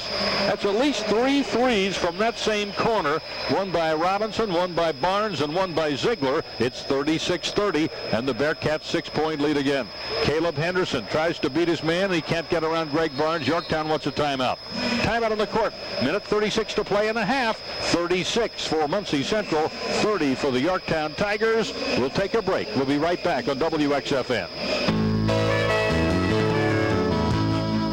That's at least 3 threes from that same corner. One by Robinson, one by Barnes, and one by Ziegler. It's 36-30. And the Bearcats 6-point lead again. Caleb Henderson tries to beat his man. He can't get around Greg Barnes. Yorktown wants a timeout. Timeout on the court. Minute 36 to play in the half. 36 for Muncie Central, 30 for the Yorktown Tigers. We'll take a break. We'll be right back on WXFN.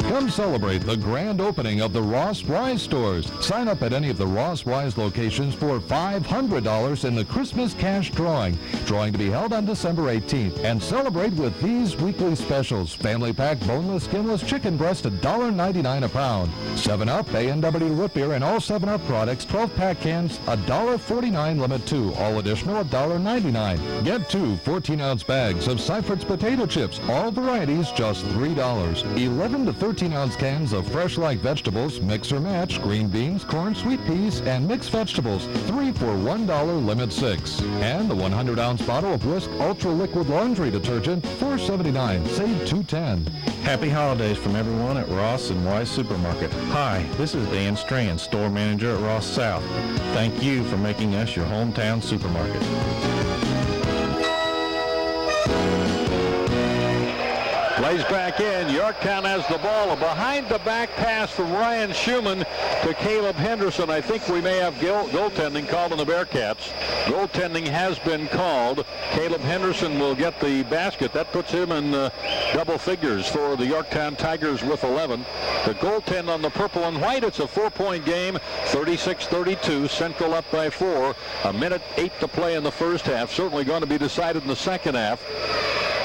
Come celebrate the grand opening of the Ross Wise stores. Sign up at any of the Ross Wise locations for $500 in the Christmas cash drawing. Drawing to be held on December 18th. And celebrate with these weekly specials. Family pack boneless, skinless chicken breast, $1.99 a pound. 7-Up, A&W root beer, and all 7-Up products, 12-pack cans, $1.49 limit 2. All additional $1.99. Get 2 14-ounce bags of Seifert's potato chips. All varieties just $3. 11 to 13-ounce cans of fresh light vegetables, mix or match, green beans, corn, sweet peas, and mixed vegetables, 3 for $1, limit 6. And the 100-ounce bottle of Whisk Ultra Liquid Laundry Detergent, $4.79, save $2.10. Happy holidays from everyone at Ross and Wise Supermarket. Hi, this is Dan Strand, store manager at Ross South. Thank you for making us your hometown supermarket. Lays back in. Yorktown has the ball. A behind-the-back pass from Ryan Schumann to Caleb Henderson. I think we may have goaltending called on the Bearcats. Goaltending has been called. Caleb Henderson will get the basket. That puts him in double figures for the Yorktown Tigers with 11. The goaltend on the purple and white. It's a 4-point game. 36-32. Central up by 4. A minute 8 to play in the first half. Certainly going to be decided in the second half.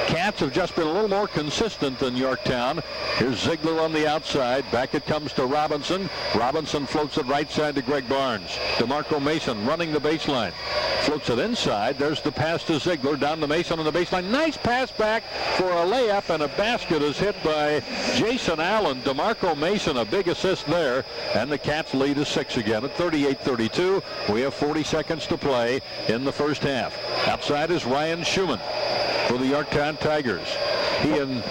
Cats have just been a little more consistent than Yorktown. Here's Ziegler on the outside. Back it comes to Robinson. Robinson floats it right side to Greg Barnes. DeMarco Mason running the baseline. Floats it inside. There's the pass to Ziegler. Down to Mason on the baseline. Nice pass back for a layup, and a basket is hit by Jason Allen. DeMarco Mason, a big assist there. And the Cats lead is 6 again at 38-32. We have 40 seconds to play in the first half. Outside is Ryan Schumann for the Yorktown Tigers. He and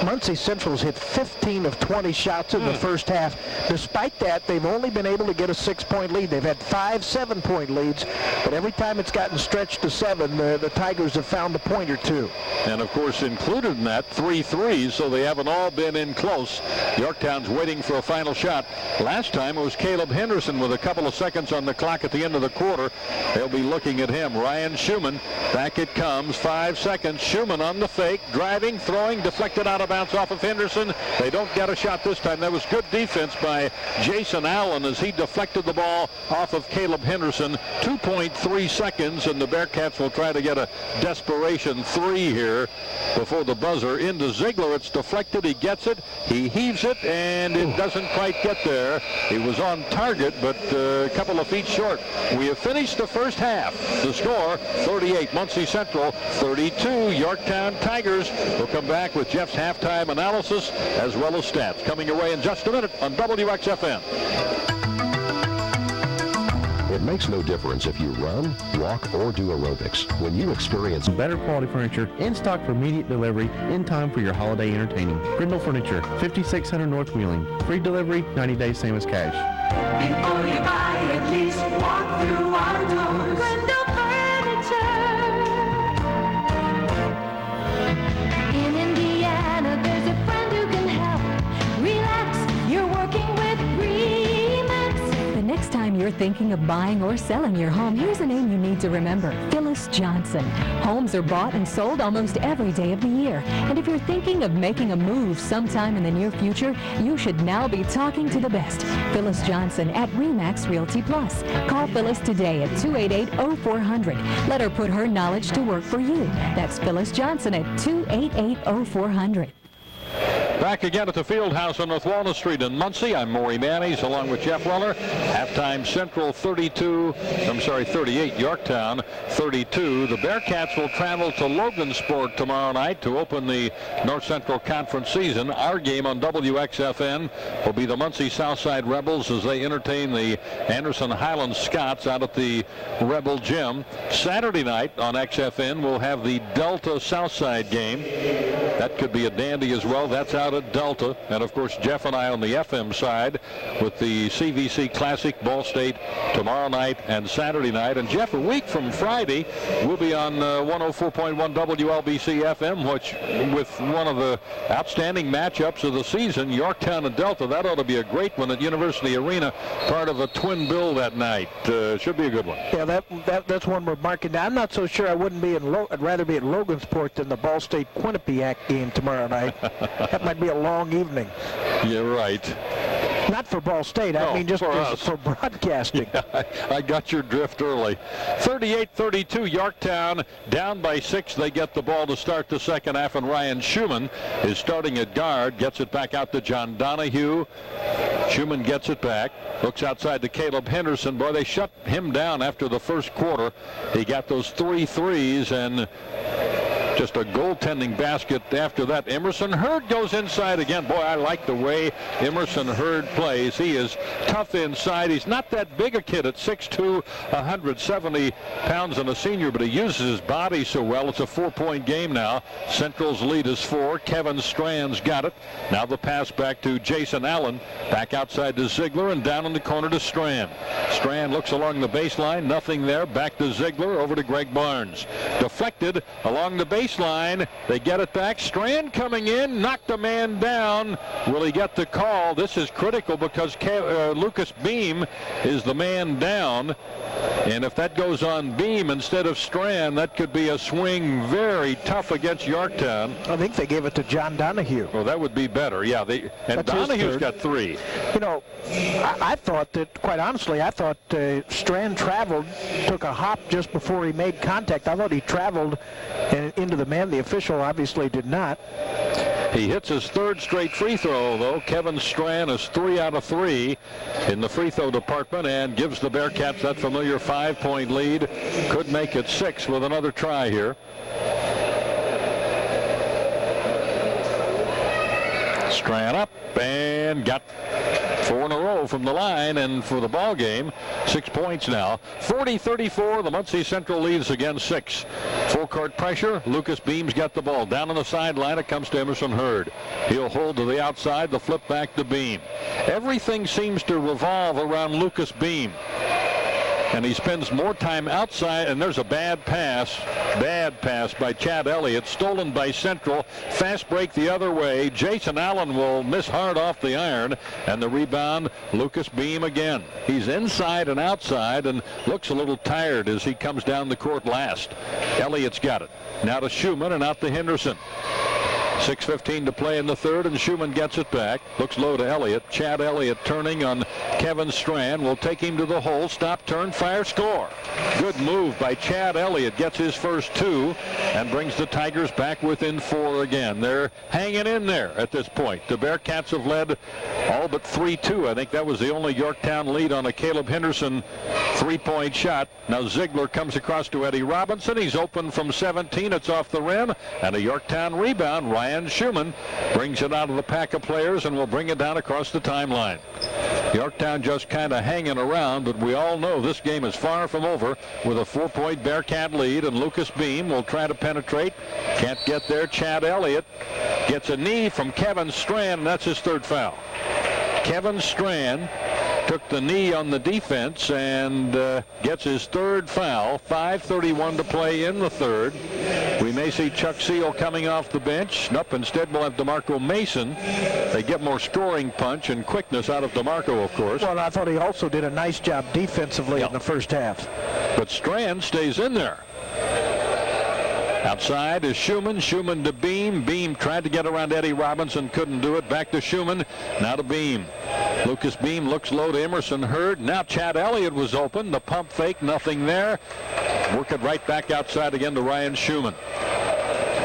Muncie Central's hit 15 of 20 shots in the first half. Despite that, they've only been able to get a 6-point lead. They've had 5 7-point leads, but every time it's gotten stretched to 7, the Tigers have found a point or two. And of course, included in that, 3 threes, so they haven't all been in close. Yorktown's waiting for a final shot. Last time it was Caleb Henderson with a couple of seconds on the clock at the end of the quarter. They'll be looking at him. Ryan Schumann, back it comes, 5 seconds. Schumann on the fake, driving, throwing, deflected out of bounds off of Henderson. They don't get a shot this time. That was good defense by Jason Allen as he deflected the ball off of Caleb Henderson. 2.3 seconds, and the Bearcats will try to get a desperation 3 here before the buzzer. Into Ziegler. It's deflected. He gets it. He heaves it, and it doesn't quite get there. He was on target, but a couple of feet short. We have finished the first half. The score, 38 Muncie Central, 32 Yorktown Tigers. We'll come back with Jeff's halftime analysis as well as stats coming your way in just a minute on WXFN. It makes no difference if you run, walk, or do aerobics. When you experience Better quality furniture in stock for immediate delivery in time for your holiday entertaining. Grindle Furniture, 5600 North Wheeling. Free delivery, 90 days, same as cash. Before you buy, at least walk through our doors. Grindle Furniture. In Indiana, there's a friend who can help. Relax, you're working with Remax. The next time you're thinking of buying or selling your home, here's a name you need to remember: Phyllis Johnson. Homes are bought and sold almost every day of the year. And if you're thinking of making a move sometime in the near future, you should now be talking to the best. Phyllis Johnson at Remax Realty Plus. Call Phyllis today at 288-0400. Let her put her knowledge to work for you. That's Phyllis Johnson at 288-0400. Back again at the Fieldhouse on North Walnut Street in Muncie. I'm Maury Mannies along with Jeff Weller. Halftime Central 38, Yorktown 32. The Bearcats will travel to Logansport tomorrow night to open the North Central Conference season. Our game on WXFN will be the Muncie Southside Rebels as they entertain the Anderson Highland Scots out at the Rebel Gym. Saturday night on XFN we'll have the Delta Southside game. That could be a dandy as well. That's out at Delta. And of course Jeff and I on the FM side with the CVC Classic Ball State tomorrow night and Saturday night. And Jeff, a week from Friday we'll be on 104.1 WLBC FM, which with one of the outstanding matchups of the season, Yorktown and Delta. That ought to be a great one at University Arena, part of a twin bill that night. Should be a good one. Yeah, that's one we're marking down. I'm not so sure I wouldn't be I'd rather be at Logansport than the Ball State Quinnipiac game tomorrow night. That might be a long evening. You're right. Not for Ball State. I mean just for broadcasting. Yeah, I got your drift early. 38-32 Yorktown down by 6. They get the ball to start the second half, and Ryan Schumann is starting at guard. Gets it back out to John Donahue. Schumann gets it back. Looks outside to Caleb Henderson. Boy, they shut him down after the first quarter. He got those 3 threes and just a goaltending basket after that. Emerson Hurd goes inside again. Boy, I like the way Emerson Hurd plays. He is tough inside. He's not that big a kid at 6'2", 170 pounds and a senior, but he uses his body so well. It's a 4-point game now. Central's lead is 4. Kevin Strand's got it. Now the pass back to Jason Allen. Back outside to Ziegler and down in the corner to Strand. Strand looks along the baseline. Nothing there. Back to Ziegler. Over to Greg Barnes. Deflected along the baseline. baseline. They get it back. Strand coming in, knocked a man down. Will he get the call? This is critical because Lucas Beam is the man down. And if that goes on Beam instead of Strand, that could be a swing very tough against Yorktown. I think they gave it to John Donahue. Well, that would be better. Yeah, and Donahue's got 3. You know, I thought that, quite honestly, I thought Strand traveled, took a hop just before he made contact. I thought he traveled into the man. The official obviously did not. He hits his 3rd straight free throw, though. Kevin Strand is 3 out of 3 in the free throw department and gives the Bearcats that familiar 5-point lead. Could make it 6 with another try here. Strand up and got 4 in a row from the line, and for the ball game, 6 points now. 40-34, the Muncie Central leads again 6. Full court pressure. Lucas Beam's got the ball. Down on the sideline, it comes to Emerson Hurd. He'll hold to the outside, the flip back to Beam. Everything seems to revolve around Lucas Beam. And he spends more time outside, and there's a bad pass by Chad Elliott, stolen by Central. Fast break the other way. Jason Allen will miss hard off the iron, and the rebound, Lucas Beam again. He's inside and outside and looks a little tired as he comes down the court last. Elliott's got it. Now to Schumann and out to Henderson. 6:15 to play in the 3rd, and Schumann gets it back. Looks low to Elliott. Chad Elliott turning on Kevin Strand. Will take him to the hole. Stop, turn, fire, score. Good move by Chad Elliott. Gets his first 2 and brings the Tigers back within 4 again. They're hanging in there at this point. The Bearcats have led all but 3-2. I think that was the only Yorktown lead on a Caleb Henderson 3-point shot. Now Ziegler comes across to Eddie Robinson. He's open from 17. It's off the rim, and a Yorktown rebound. Ryan Schumann brings it out of the pack of players and will bring it down across the timeline. Yorktown just kind of hanging around, but we all know this game is far from over with a 4-point Bearcat lead, and Lucas Beam will try to penetrate. Can't get there. Chad Elliott gets a knee from Kevin Strand, and that's his 3rd foul. Kevin Strand took the knee on the defense and gets his 3rd foul. 5:31 to play in the 3rd. We may see Chuck Seal coming off the bench. Nope, instead we'll have DeMarco Mason. They get more scoring punch and quickness out of DeMarco, of course. Well, I thought he also did a nice job defensively in the first half. But Strand stays in there. Outside is Schumann. Schumann to Beam. Beam tried to get around Eddie Robinson. Couldn't do it. Back to Schumann. Now to Beam. Lucas Beam looks low to Emerson Hurd. Now Chad Elliott was open. The pump fake. Nothing there. Work it right back outside again to Ryan Schumann.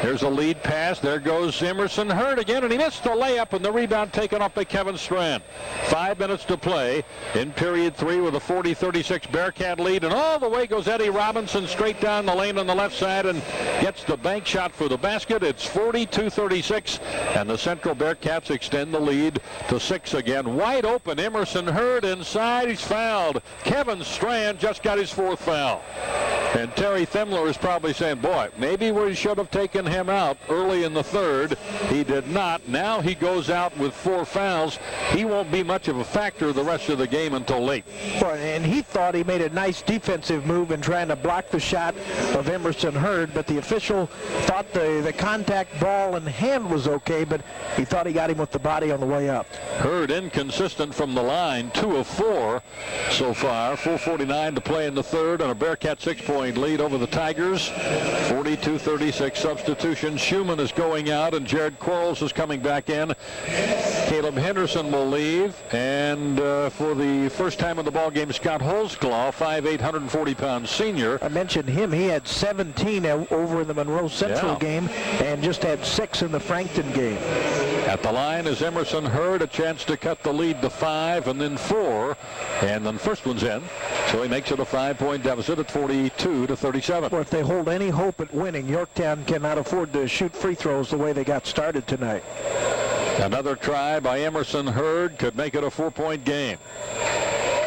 There's a lead pass. There goes Emerson Hurd again, and he missed the layup, and the rebound taken off by Kevin Strand. 5 minutes to play in period 3 with a 40-36 Bearcat lead, and all the way goes Eddie Robinson straight down the lane on the left side and gets the bank shot for the basket. It's 42-36, and the Central Bearcats extend the lead to 6 again. Wide open, Emerson Hurd inside. He's fouled. Kevin Strand just got his 4th foul. And Terry Thimler is probably saying, boy, maybe we should have taken him out early in the 3rd. He did not. Now he goes out with 4 fouls. He won't be much of a factor the rest of the game until late. Well, and he thought he made a nice defensive move in trying to block the shot of Emerson Hurd, but the official thought the contact ball and hand was okay, but he thought he got him with the body on the way up. Hurd inconsistent from the line, 2 of 4 so far. 4:49 to play in the 3rd, and a Bearcat 6-point lead over the Tigers. 42-36 substitution. Schumann is going out, and Jared Quarles is coming back in. Caleb Henderson will leave, and for the first time in the ball game, Scott Holzclaw, 5'8", 140-pound senior. I mentioned him. He had 17 over in the Monroe Central game and just had 6 in the Frankton game. At the line is Emerson Hurd, a chance to cut the lead to 5 and then 4, and then first one's in, so he makes it a 5-point deficit at 42-37. Well, if they hold any hope at winning, Yorktown cannot afford to shoot free throws the way they got started tonight. Another try by Emerson Hurd could make it a 4-point game.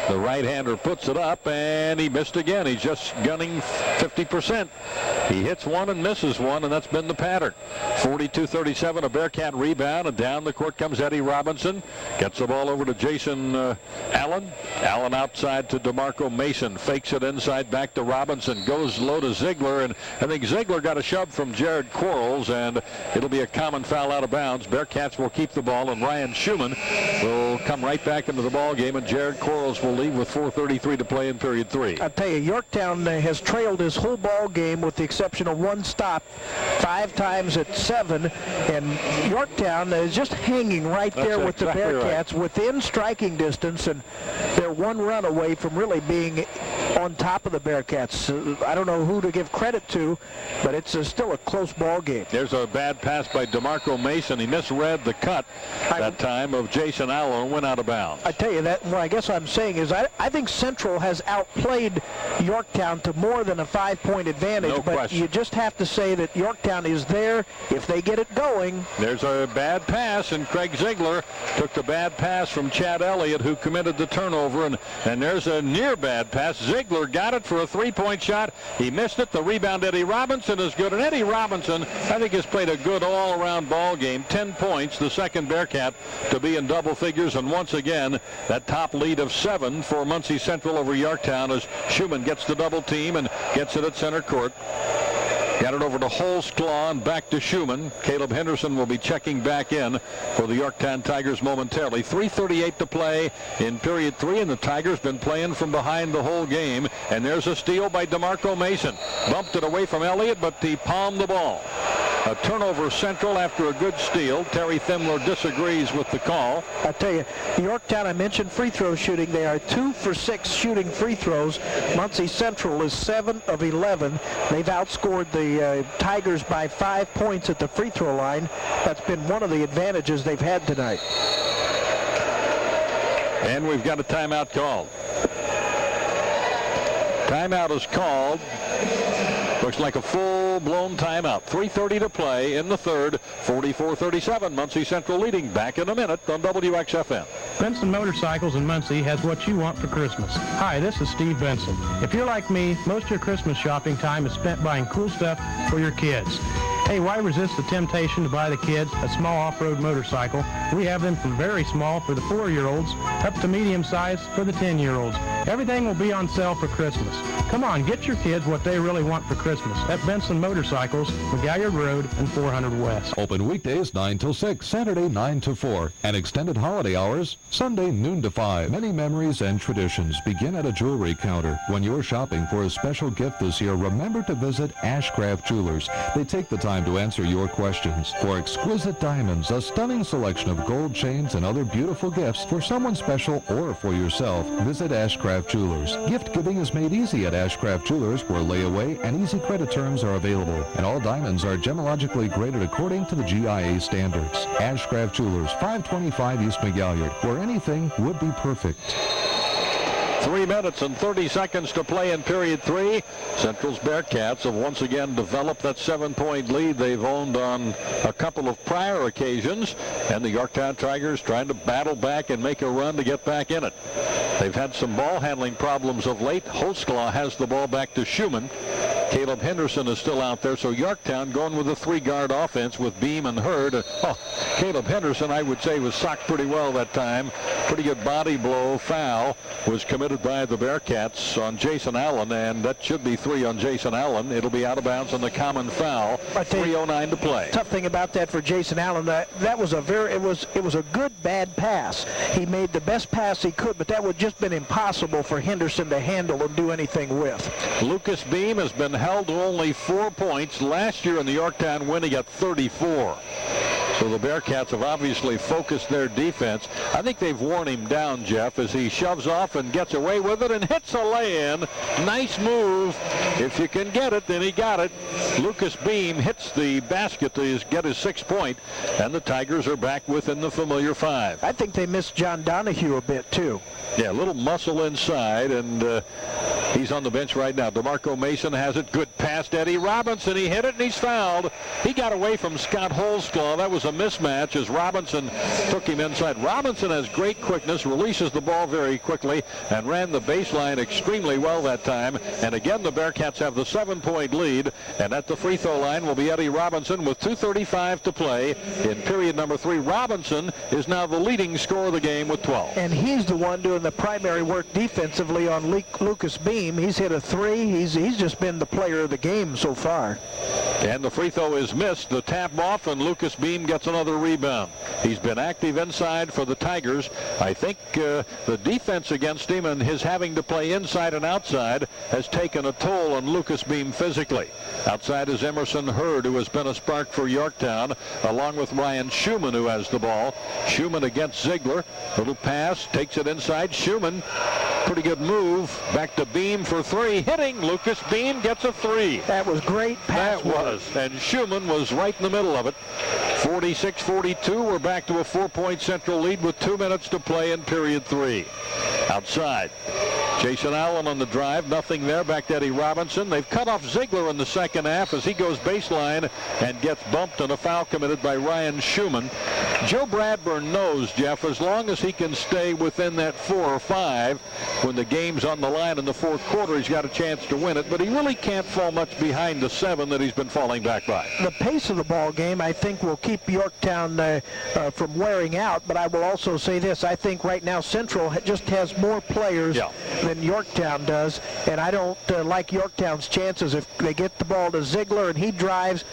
The right-hander puts it up, and he missed again. He's just gunning 50%. He hits one and misses one, and that's been the pattern. 42-37, a Bearcat rebound, and down the court comes Eddie Robinson. Gets the ball over to Jason Allen. Allen outside to DeMarco Mason. Fakes it inside back to Robinson. Goes low to Ziegler, and I think Ziegler got a shove from Jared Quarles, and it'll be a common foul out of bounds. Bearcats will keep the ball, and Ryan Schumann will come right back into the ball game, and Jared Quarles will leave with 4:33 to play in period 3. I'll tell you, Yorktown has trailed his whole ball game with the exception of one stop, 5 times at 7, and Yorktown is just hanging right there with the Bearcats within striking distance, and they're one run away from really being on top of the Bearcats. I don't know who to give credit to, but it's still a close ball game. There's a bad pass by DeMarco Mason. He misread the cut that time of Jason Allen, went out of bounds. I tell you that, what I guess I'm saying is I think Central has outplayed Yorktown to more than a 5-point advantage, No but question. you just have to say that Yorktown is there if they get it going. There's a bad pass, and Craig Ziegler took the bad pass from Chad Elliott, who committed the turnover, and there's a near bad pass. Ziegler got it for a 3-point shot. He missed it. The rebound, Eddie Robinson, is good, and Eddie Robinson, I think, has played a good all-around ball game. 10 points, the second Bearcat to be in double figures, and once again, that top lead of 7 for Muncie Central over Yorktown as Schumann gets the double team and gets it at center court. Got it over to Holzclaw and back to Schumann. Caleb Henderson will be checking back in for the Yorktown Tigers momentarily. 3:38 to play in period 3, and the Tigers been playing from behind the whole game. And there's a steal by DeMarco Mason. Bumped it away from Elliott, but he palmed the ball. A turnover Central after a good steal. Terry Thimler disagrees with the call. I tell you, Yorktown, I mentioned free throw shooting. They are 2 for 6 shooting free throws. Muncie Central is 7 of 11. They've outscored the Tigers by 5 points at the free throw line. That's been one of the advantages they've had tonight. And we've got a timeout called. Timeout is called. Looks like a full-blown timeout. 3:30 to play in the third. 44-37. Muncie Central leading. Back in a minute on WXFM. Benson Motorcycles in Muncie has what you want for Christmas. Hi, this is Steve Benson. If you're like me, most of your Christmas shopping time is spent buying cool stuff for your kids. Hey, why resist the temptation to buy the kids a small off-road motorcycle? We have them from very small for the 4-year-olds up to medium size for the 10-year-olds. Everything will be on sale for Christmas. Come on, get your kids what they really want for Christmas at Benson Motorcycles, McGalliard Road and 400 West. Open weekdays 9 till 6, Saturday 9 to 4, and extended holiday hours, Sunday noon to 5. Many memories and traditions begin at a jewelry counter. When you're shopping for a special gift this year, remember to visit Ashcraft Jewelers. They take the time to answer your questions. For exquisite diamonds, a stunning selection of gold chains, and other beautiful gifts for someone special or for yourself, visit Ashcraft Jewelers. Gift giving is made easy at Ashcraft Jewelers, where layaway and easy credit terms are available, and all diamonds are gemologically graded according to the GIA standards. Ashcraft Jewelers, 525 East McGalliard, where anything would be perfect. 3 minutes and 30 seconds to play in period 3. Central's Bearcats have once again developed that 7-point lead they've owned on a couple of prior occasions, and the Yorktown Tigers trying to battle back and make a run to get back in it. They've had some ball handling problems of late. Holzclaw has the ball back to Schumann. Caleb Henderson is still out there, so Yorktown going with a 3-guard offense with Beam and Hurd. Caleb Henderson, I would say, was socked pretty well that time. Pretty good body blow. Foul was committed by the Bearcats on Jason Allen, and that should be 3 on Jason Allen. It'll be out of bounds on the common foul. 3:09 to play. Tough thing about that for Jason Allen, that was it was a good bad pass. He made the best pass he could, but that would just been impossible for Henderson to handle and do anything with. Lucas Beam has been held to only 4 points. Last year in the Yorktown win, he got 34. So the Bearcats have obviously focused their defense. I think they've worn him down, Jeff, as he shoves off and gets away with it and hits a lay-in. Nice move. If you can get it, then he got it. Lucas Beam hits the basket to get his 6th point, and the Tigers are back within the familiar 5. I think they missed John Donahue a bit, too. Yeah, a little muscle inside, and He's on the bench right now. DeMarco Mason has it. Good pass to Eddie Robinson. He hit it and he's fouled. He got away from Scott Holsclaw. That was a mismatch as Robinson took him inside. Robinson has great quickness, releases the ball very quickly, and ran the baseline extremely well that time. And again, the Bearcats have the 7-point lead. And at the free throw line will be Eddie Robinson with 2:35 to play in period number 3. Robinson is now the leading scorer of the game with 12. And he's the one doing the primary work defensively on Lucas Beam. He's hit a 3. He's just been the player of the game so far. And the free throw is missed. The tap off, and Lucas Beam gets another rebound. He's been active inside for the Tigers. I think the defense against him and his having to play inside and outside has taken a toll on Lucas Beam physically. Outside is Emerson Hurd, who has been a spark for Yorktown, along with Ryan Schumann, who has the ball. Schumann against Ziegler. Little pass, takes it inside. Schumann, pretty good move. Back to Beam for 3. Hitting. Lucas Beam gets a 3. That was great pass. That was. And Schumann was right in the middle of it. 46-42. We're back to a 4-point Central lead with 2 minutes to play in period 3. Outside. Jason Allen on the drive. Nothing there. Back to Eddie Robinson. They've cut off Ziegler in the second half as he goes baseline and gets bumped, and a foul committed by Ryan Schumann. Joe Bradburn knows, Jeff, as long as he can stay within that 4 or 5 when the game's on the line in the fourth quarter, he's got a chance to win it, but he really can't fall much behind the 7 that he's been falling back by. The pace of the ball game, I think, will keep Yorktown from wearing out, but I will also say this. I think right now Central just has more players than Yorktown does, and I don't like Yorktown's chances if they get the ball to Ziegler and he drives.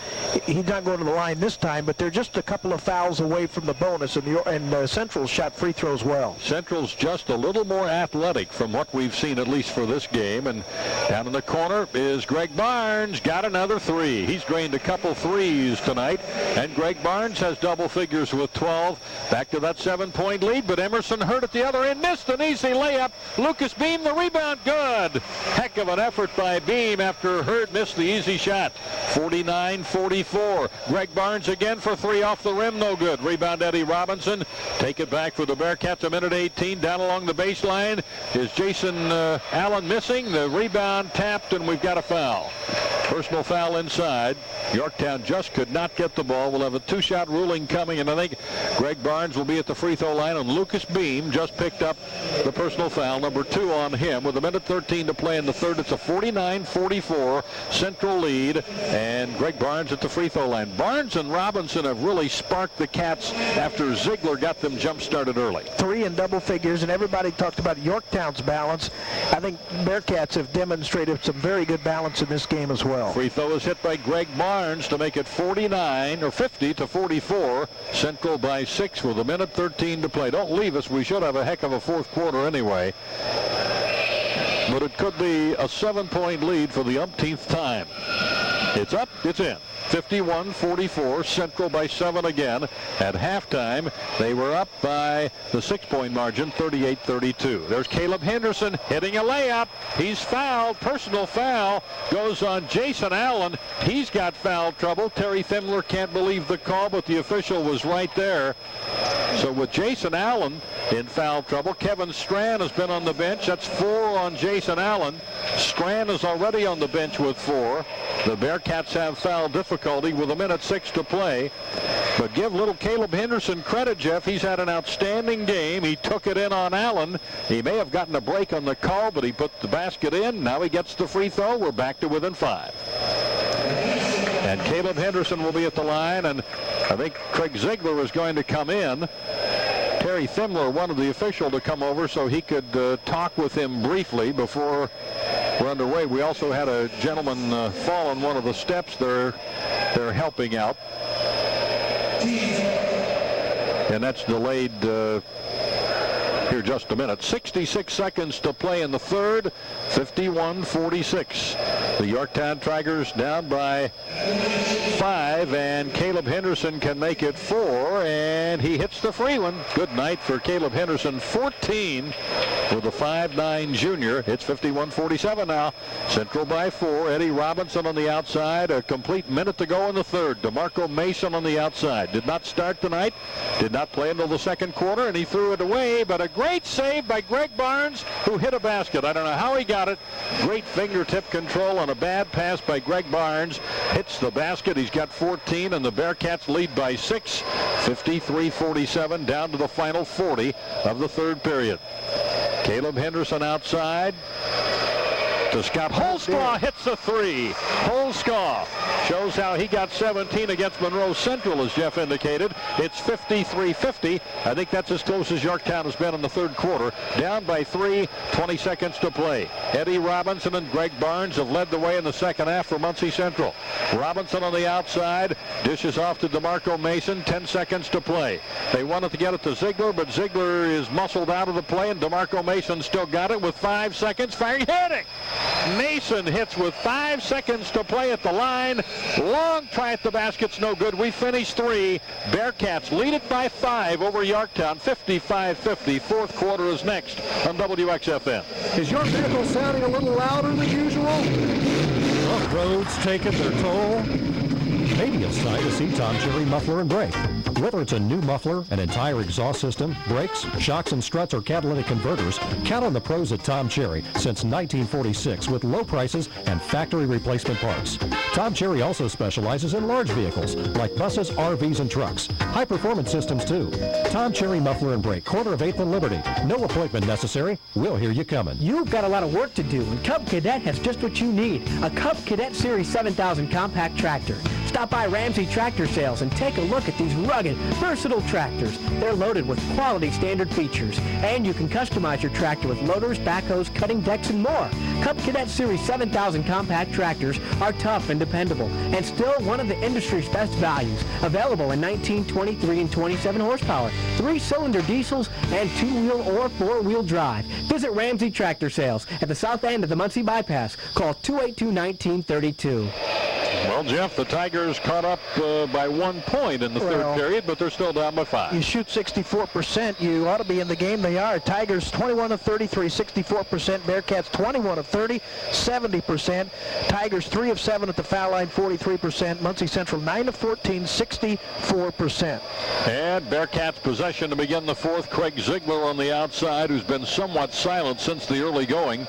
He's not going to the line this time, but they're just a couple of fouls away from the bonus, and Central's shot free throws well. Central's just a little more athletic from what we've seen, at least for this game. And down in the corner is Greg Barnes. Got another 3. He's drained a couple 3s tonight, and Greg Barnes has double figures with 12. Back to that 7-point lead, but Emerson Hurd at the other end. Missed an easy layup. Lucas Beam, the rebound, good. Heck of an effort by Beam after Hurd missed the easy shot. 49-44. Greg Barnes again for 3 off the rim, no good. Rebound Eddie Robinson. Take it back for the Bearcats, a minute 18. Down along the baseline is Jason Allen missing. The rebound tapped, and we've got a foul. Personal foul inside. Yorktown just could not get the ball. We'll have a 2-shot ruling coming, and I think Greg Barnes will be at the free throw line, and Lucas Beam just picked up the personal foul, number 2 on him. With a minute 13 to play in the third, it's a 49-44 Central lead, and Greg Barnes at the free throw line. Barnes and Robinson have really sparked the Cats after Ziegler got them jump-started early. 3 in double figures, and everybody talked about Yorktown's balance. I think Bearcats have demonstrated some very good balance in this game as well. Free throw is hit by Greg Barnes to make it 50-44. Central by 6 with a minute 13 to play. Don't leave us. We should have a heck of a fourth quarter anyway. But it could be a 7-point lead for the umpteenth time. It's up, it's in. 51-44, Central by 7 again. At halftime, they were up by the 6-point margin, 38-32. There's Caleb Henderson hitting a layup. He's fouled. Personal foul goes on Jason Allen. He's got foul trouble. Terry Thimler can't believe the call, but the official was right there. So with Jason Allen in foul trouble, Kevin Strand has been on the bench. That's 4 on Jason Allen. Strand is already on the bench with 4. The Bearcats have foul difficulty with a minute 6 to play. But give little Caleb Henderson credit, Jeff. He's had an outstanding game. He took it in on Allen. He may have gotten a break on the call, but he put the basket in. Now he gets the free throw. We're back to within 5. And Caleb Henderson will be at the line, and I think Craig Ziegler is going to come in. Terry Thimler wanted the official to come over so he could talk with him briefly before we're underway. We also had a gentleman fall on one of the steps. They're helping out. And that's delayed here just a minute. 66 seconds to play in the third. 51-46. The Yorktown Tigers down by 5, and Caleb Henderson can make it 4, and he hits the free one. Good night for Caleb Henderson, 14 for the 5'9 junior. It's 51-47 now. Central by 4. Eddie Robinson on the outside. A complete minute to go in the third. DeMarco Mason on the outside. Did not start tonight. Did not play until the second quarter, and he threw it away, but a great save by Greg Barnes, who hit a basket. I don't know how he got it. Great fingertip control on a bad pass by Greg Barnes. Hits the basket. He's got 14, and the Bearcats lead by 6. 53-47 down to the final 40 of the third period. Caleb Henderson outside to Scott Holsclaw. Hits the three. Holsclaw shows how he got 17 against Monroe Central, as Jeff indicated. It's 53-50. I think that's as close as Yorktown has been in the third quarter. Down by 3, 20 seconds to play. Eddie Robinson and Greg Barnes have led the way in the second half for Muncie Central. Robinson on the outside, dishes off to DeMarco Mason, 10 seconds to play. They wanted to get it to Ziegler, but Ziegler is muscled out of the play, and DeMarco Mason still got it with 5 seconds. Firing, hitting! Mason hits with 5 seconds to play at the line. Long try at the basket's no good. We finish 3. Bearcats lead it by 5 over Yorktown, 55-50. Fourth quarter is next on WXFN. Is your vehicle sounding a little louder than usual? Rough roads taking their toll? Maybe it's time to see Tom Cherry Muffler and Brake. Whether it's a new muffler, an entire exhaust system, brakes, shocks and struts, or catalytic converters, count on the pros at Tom Cherry since 1946 with low prices and factory replacement parts. Tom Cherry also specializes in large vehicles like buses, RVs, and trucks. High-performance systems, too. Tom Cherry Muffler and Brake, corner of 8th and Liberty. No appointment necessary. We'll hear you coming. You've got a lot of work to do, and Cub Cadet has just what you need. A Cub Cadet Series 7000 compact tractor. Stop by Ramsey Tractor Sales and take a look at these rugged, versatile tractors. They're loaded with quality standard features, and you can customize your tractor with loaders, backhoes, cutting decks, and more. Cub Cadet Series 7000 compact tractors are tough and dependable, and still one of the industry's best values. Available in 19, 23, and 27 horsepower, 3-cylinder diesels, and 2-wheel or 4-wheel drive. Visit Ramsey Tractor Sales at the south end of the Muncie Bypass. Call 282-1932. Well, Jeff, the Tigers caught up by 1 point in the third period, but they're still down by 5. You shoot 64%, you ought to be in the game. They are. Tigers 21 of 33, 64%. Bearcats 21 of 30, 70%. Tigers 3 of 7 at the foul line, 43%. Muncie Central 9 of 14, 64%. And Bearcats possession to begin the fourth. Craig Ziegler on the outside, who's been somewhat silent since the early going.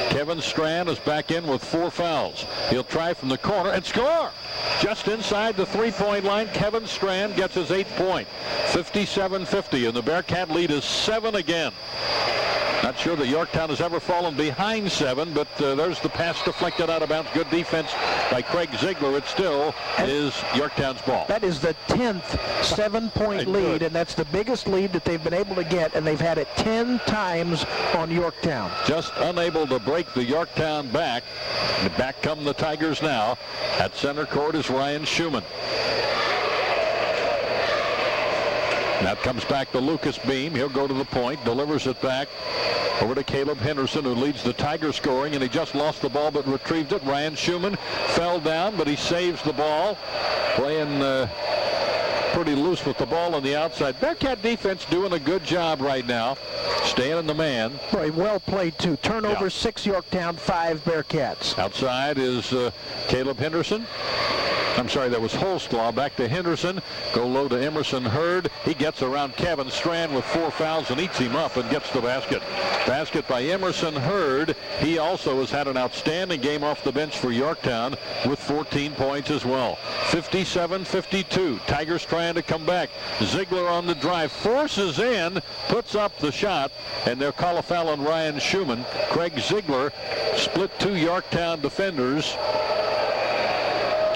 Kevin Strand is back in with 4 fouls. He'll try from the corner and score. Just inside the three-point line, Kevin Strand gets his 8th point. 57-50, and the Bearcat lead is 7 again. Not sure that Yorktown has ever fallen behind 7, but there's the pass deflected out of bounds. Good defense by Craig Ziegler. It still is Yorktown's ball. That is the 10th 7-point lead, and that's the biggest lead that they've been able to get, and they've had it 10 times on Yorktown. Just unable to break the Yorktown back. Back come the Tigers now. At center court is Ryan Schumann. That comes back to Lucas Beam. He'll go to the point, delivers it back over to Caleb Henderson, who leads the Tiger scoring, and he just lost the ball but retrieved it. Ryan Schumann fell down, but he saves the ball. Playing pretty loose with the ball on the outside. Bearcat defense doing a good job right now, staying in the man. Right, well played, too. Turnover, 6 Yorktown, 5 Bearcats. Outside is Caleb Henderson. I'm sorry, that was Holsclaw. Back to Henderson. Go low to Emerson Hurd. He gets around Kevin Strand with 4 fouls and eats him up and gets the basket. Basket by Emerson Hurd. He also has had an outstanding game off the bench for Yorktown with 14 points as well. 57-52. Tigers trying to come back. Ziegler on the drive. Forces in. Puts up the shot. And they'll call a foul on Ryan Schumann. Craig Ziegler split 2 Yorktown defenders.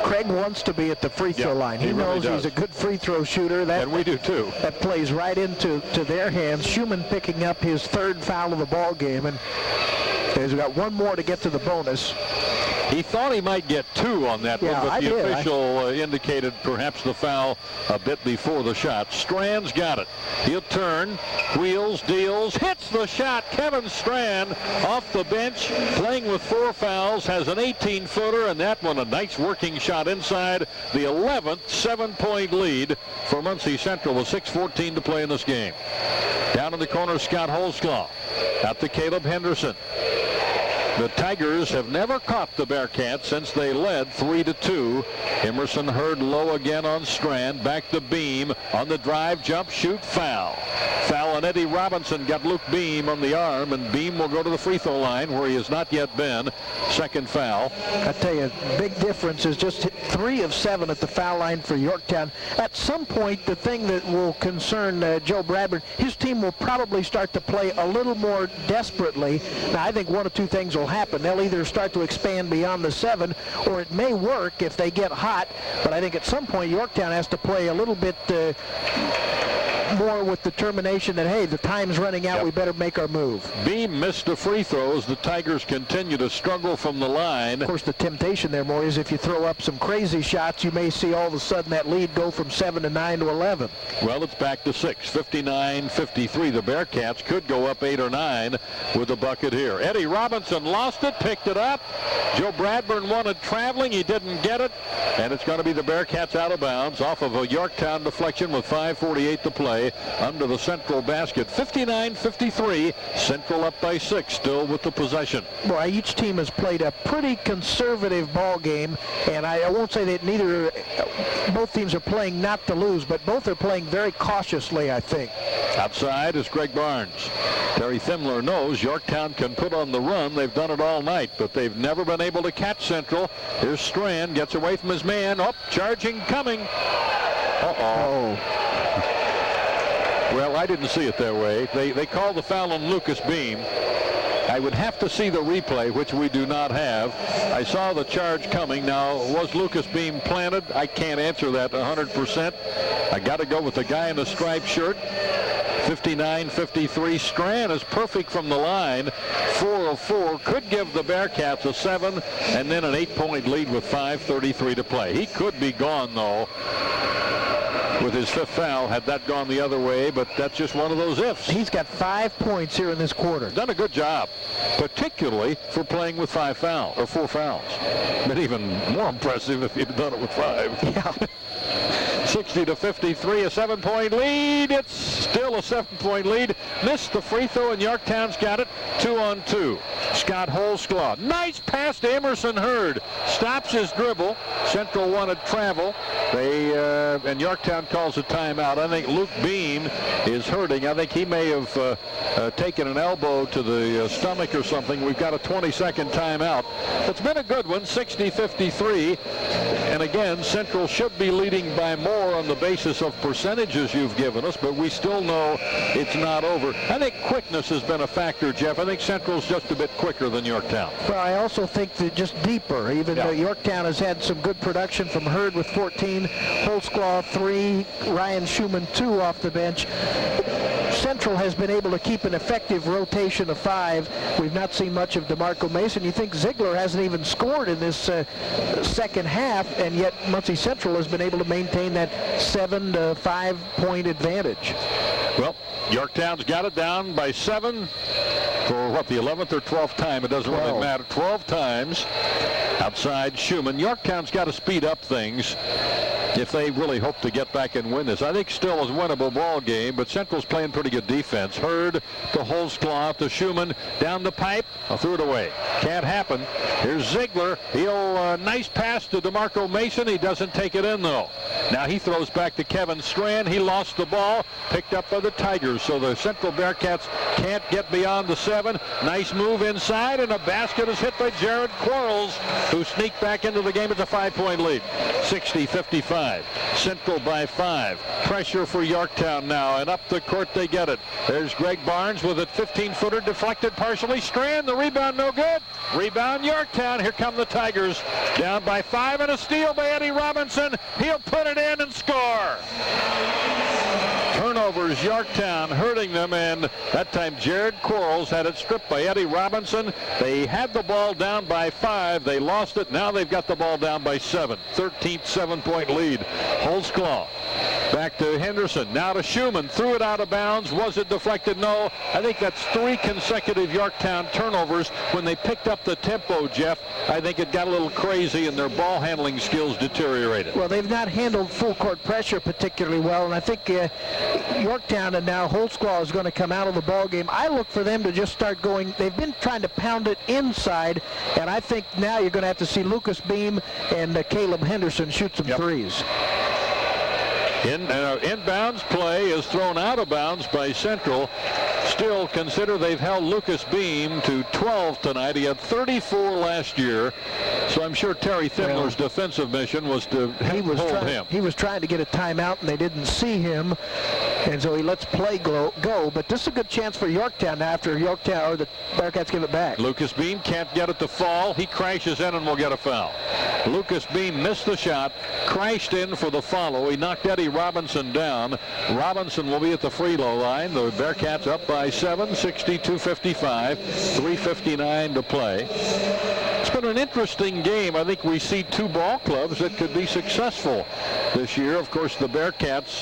Craig wants to be at the free throw line. He knows he's a good free throw shooter. And we do too. That plays right into their hands. Schumann picking up his 3rd foul of the ball game, and he's got 1 more to get to the bonus. He thought he might get 2 on that one, but the official indicated perhaps the foul a bit before the shot. Strand's got it. He'll turn, wheels, deals, hits the shot. Kevin Strand off the bench, playing with 4 fouls, has an 18-footer, and that one a nice working shot inside. The 11th 7-point lead for Muncie Central with 6:14 to play in this game. Down in the corner, Scott Holzclaw. Out to Caleb Henderson. The Tigers have never caught the Bearcats since they led 3-2. Emerson Hurd low again on Strand. Back to Beam on the drive, jump, shoot, foul. Foul on Eddie Robinson. Got Luke Beam on the arm, and Beam will go to the free throw line where he has not yet been. Second foul. I tell you, big difference is just 3 of 7 at the foul line for Yorktown. At some point, the thing that will concern Joe Bradburn, his team will probably start to play a little more desperately. Now, I think one of 2 things will happen. They'll either start to expand beyond the 7, or it may work if they get hot. But I think at some point Yorktown has to play a little bit more with determination that, hey, the time's running out, we better make our move. Beam missed a free throw as the Tigers continue to struggle from the line. Of course, the temptation there, more is if you throw up some crazy shots, you may see all of a sudden that lead go from 7 to 9 to 11. Well, it's back to 6, 59-53. The Bearcats could go up 8 or 9 with a bucket here. Eddie Robinson lost it, picked it up. Joe Bradburn wanted traveling. He didn't get it, and it's going to be the Bearcats out of bounds off of a Yorktown deflection with 5:48 to play under the Central basket. 59-53. Central up by 6, still with the possession. Boy, each team has played a pretty conservative ball game, and I won't say that both teams are playing not to lose, but both are playing very cautiously, I think. Outside is Greg Barnes. Terry Thimler knows Yorktown can put on the run. They've done it all night, but they've never been able to catch Central. Here's Strand, gets away from his man. Oh, charging, coming. Uh-oh. Well, I didn't see it that way. They called the foul on Lucas Beam. I would have to see the replay, which we do not have. I saw the charge coming. Now, was Lucas Beam planted? I can't answer that 100%. I got to go with the guy in the striped shirt. 59-53. Strand is perfect from the line. 4 of 4. Could give the Bearcats a 7 and then an 8-point lead with 5:33 to play. He could be gone, though, with his 5th foul had that gone the other way, but that's just one of those ifs. He's got 5 points here in this quarter. Done a good job, particularly for playing with 4 fouls. But even more impressive if he'd done it with 5. Yeah. 60-53, a 7-point lead. It's still a 7-point lead. Missed the free throw, and Yorktown's got it. 2-on-2. Scott Holzclaw. Nice pass to Emerson Hurd. Stops his dribble. Central wanted travel. And Yorktown calls a timeout. I think Luke Beam is hurting. I think he may have taken an elbow to the stomach or something. We've got a 20-second timeout. It's been a good one, 60-53. And again, Central should be leading by more on the basis of percentages you've given us, but we still know it's not over. I think quickness has been a factor, Jeff. I think Central's just a bit quicker than Yorktown. Well, I also think they're just deeper, even though Yorktown has had some good production from Hurd with 14, Holzclaw 3, Ryan Schumann 2 off the bench. Central has been able to keep an effective rotation of 5. We've not seen much of DeMarco Mason. You think Ziegler hasn't even scored in this second half, and yet Muncie Central has been able to maintain that 7 to 5 point advantage. Well, Yorktown's got it down by 7 for the 11th or 12th time. It doesn't really matter. 12 times. Outside Schumann. Yorktown's got to speed up things if they really hope to get back and win this. I think still is a winnable ball game, but Central's playing pretty good defense. Hurd to Holzclaw to Schumann, down the pipe, threw it away. Can't happen. Here's Ziegler. He'll nice pass to DeMarco Mason. He doesn't take it in, though. Now he throws back to Kevin Strand. He lost the ball, picked up by the Tigers. So the Central Bearcats can't get beyond the 7. Nice move inside, and a basket is hit by Jared Quarles, who sneaked back into the game. It's a 5-point lead. 60-55. Central by 5. Pressure for Yorktown now, and up the court they get it. There's Greg Barnes with a 15-footer deflected partially. Strand, the rebound no good. Rebound Yorktown. Here come the Tigers. Down by 5, and a steal by Eddie Robinson. He'll put it in and score. Turnover turnovers, Yorktown hurting them, and that time Jared Quarles had it stripped by Eddie Robinson. They had the ball down by 5. They lost it. Now they've got the ball down by 7. 13th 7-point lead. Holtzclaw. Back to Henderson. Now to Schumann. Threw it out of bounds. Was it deflected? No. I think that's 3 consecutive Yorktown turnovers. When they picked up the tempo, Jeff, I think it got a little crazy and their ball handling skills deteriorated. Well, they've not handled full court pressure particularly well, and I think Yorktown and now Holtzclaw is going to come out of the ball game. I look for them to just start going. They've been trying to pound it inside, and I think now you're going to have to see Lucas Beam and Caleb Henderson shoot some threes. Inbounds play is thrown out of bounds by Central. Still, consider they've held Lucas Beam to 12 tonight. He had 34 last year. So I'm sure Terry Thimler's defensive mission was to hold him. He was trying to get a timeout, and they didn't see him. And so he lets play go. But this is a good chance for Yorktown after Yorktown or the Bearcats give it back. Lucas Beam can't get it to fall. He crashes in and will get a foul. Lucas Beam missed the shot, crashed in for the follow. He knocked Eddie Robinson down. Robinson will be at the free throw line. The Bearcats up by 7, 62-55, 3:59 to play. It's been an interesting game. I think we see 2 ball clubs that could be successful this year. Of course, the Bearcats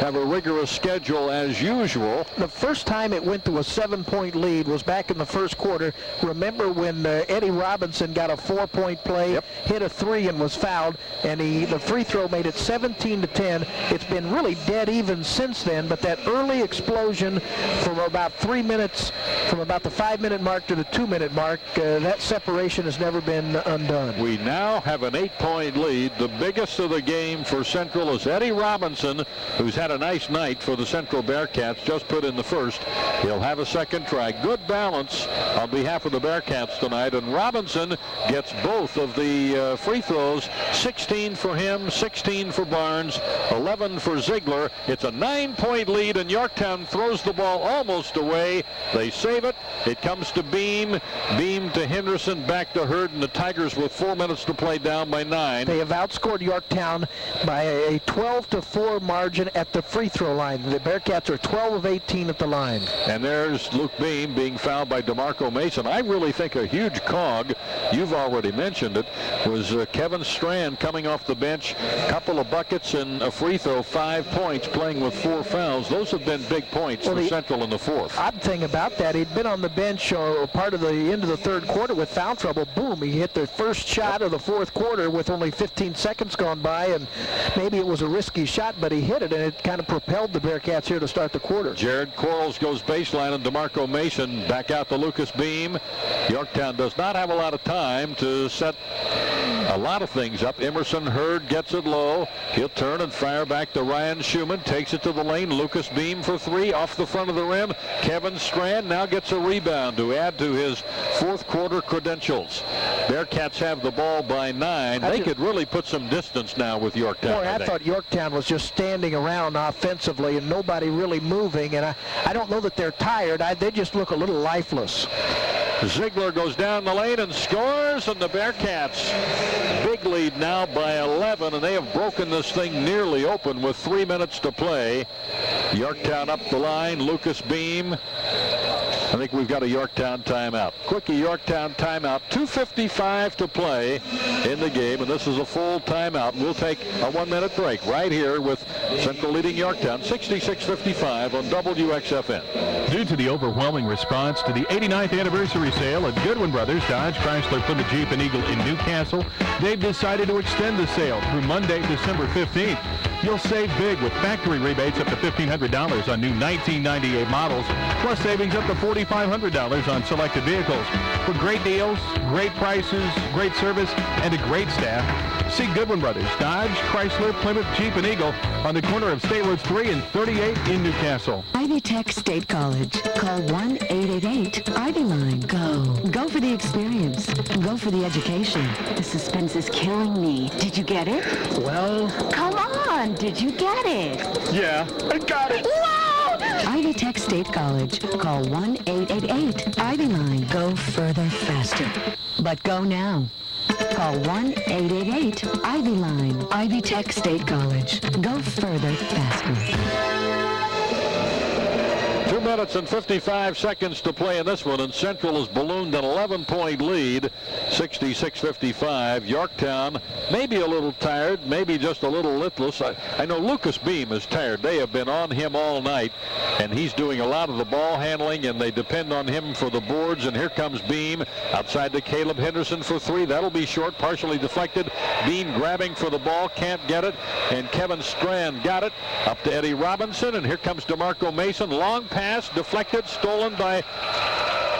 have a rigorous schedule as usual. The first time it went to a 7-point lead was back in the first quarter. Remember when Eddie Robinson got a 4-point play, hit a 3 and was fouled, and the free throw made it 17-10. It's been really dead even since then, but that early explosion from about 3 minutes, from about the 5-minute mark to the 2-minute mark, that separation has never been undone. We now have an 8-point lead. The biggest of the game for Central is Eddie Robinson, who's had a nice night for the Central Bearcats, just put in the first. He'll have a second try. Good balance on behalf of the Bearcats tonight, and Robinson gets both of the free throws. 16 for him, 16 for Barnes, 11 for Ziegler. It's a 9-point lead, and Yorktown throws the ball almost away. They save it. It comes to Beam. Beam to Henderson, back to Hurd, and the Tigers with 4 minutes to play down by 9. They have outscored Yorktown by a 12-4 margin at the free throw line. The Bearcats are 12 of 18 at the line. And there's Luke Beam being fouled by DeMarco Mason. I really think a huge cog, you've already mentioned it, was Kevin Strand coming off the bench. A couple of buckets and a free throw, 5 points, playing with 4 fouls. Those have been big points for Central in the fourth. Odd thing about that, he'd been on the bench part of the end of the third quarter with foul trouble. Boom, he hit the first shot of the fourth quarter with only 15 seconds gone by, and maybe it was a risky shot, but he hit it, and it kind of propelled the Bearcats here to start the quarter. Jared Quarles goes baseline, and DeMarco Mason back out to Lucas Beam. Yorktown does not have a lot of time to set a lot of things up. Emerson Hurd gets it low. He'll turn and fire back to Ryan Schumann. Takes it to the lane. Lucas Beam for 3 off the front of the rim. Kevin Strand now gets a rebound to add to his fourth quarter credentials. Bearcats have the ball by 9. They could really put some distance now with Yorktown. Boy, I thought Yorktown was just standing around offensively and nobody really moving, and I don't know that they're tired. They just look a little lifeless. Ziegler goes down the lane and scores, and the Bearcats big lead now by 11, and they have broken this thing nearly open with 3 minutes to play. Yorktown up the line. Lucas Beam. I think we've got a Yorktown timeout. Quickie Yorktown timeout. 2:55 to play in the game, and this is a full timeout. We'll take a 1-minute break right here with Central leading Yorktown 66-55 on WXFN. Due to the overwhelming response to the 89th anniversary sale at Goodwin Brothers Dodge, Chrysler, Plymouth, Jeep, and Eagle in Newcastle, they've decided to extend the sale through Monday, December 15th. You'll save big with factory rebates up to $1,500 on new 1998 models, plus savings up to $4,500 on selected vehicles. For great deals, great prices, great service, and a great staff, see Goodwin Brothers Dodge, Chrysler, Plymouth, Jeep, and Eagle on the corner of State Roads 3 and 38 in Newcastle. Ivy Tech State College. Call 1-888-IVY-LINE. Go for the experience. Go for the education. The suspense is killing me. Did you get it? Well, come on. Did you get it? Yeah, I got it. Wow! Ivy Tech State College. Call 1-888-IVY-LINE. Go further faster. But go now. Call 1-888-IVY-LINE. Ivy Tech State College. Go further faster. minutes and 55 seconds to play in this one, and Central has ballooned an 11-point lead, 66-55. Yorktown maybe a little tired, maybe just a little listless. I know Lucas Beam is tired. They have been on him all night, and he's doing a lot of the ball handling, and they depend on him for the boards. And here comes Beam outside to Caleb Henderson for three. That'll be short, partially deflected. Beam grabbing for the ball, can't get it, and Kevin Strand got it up to Eddie Robinson, and here comes DeMarco Mason. Long pass, deflected, stolen by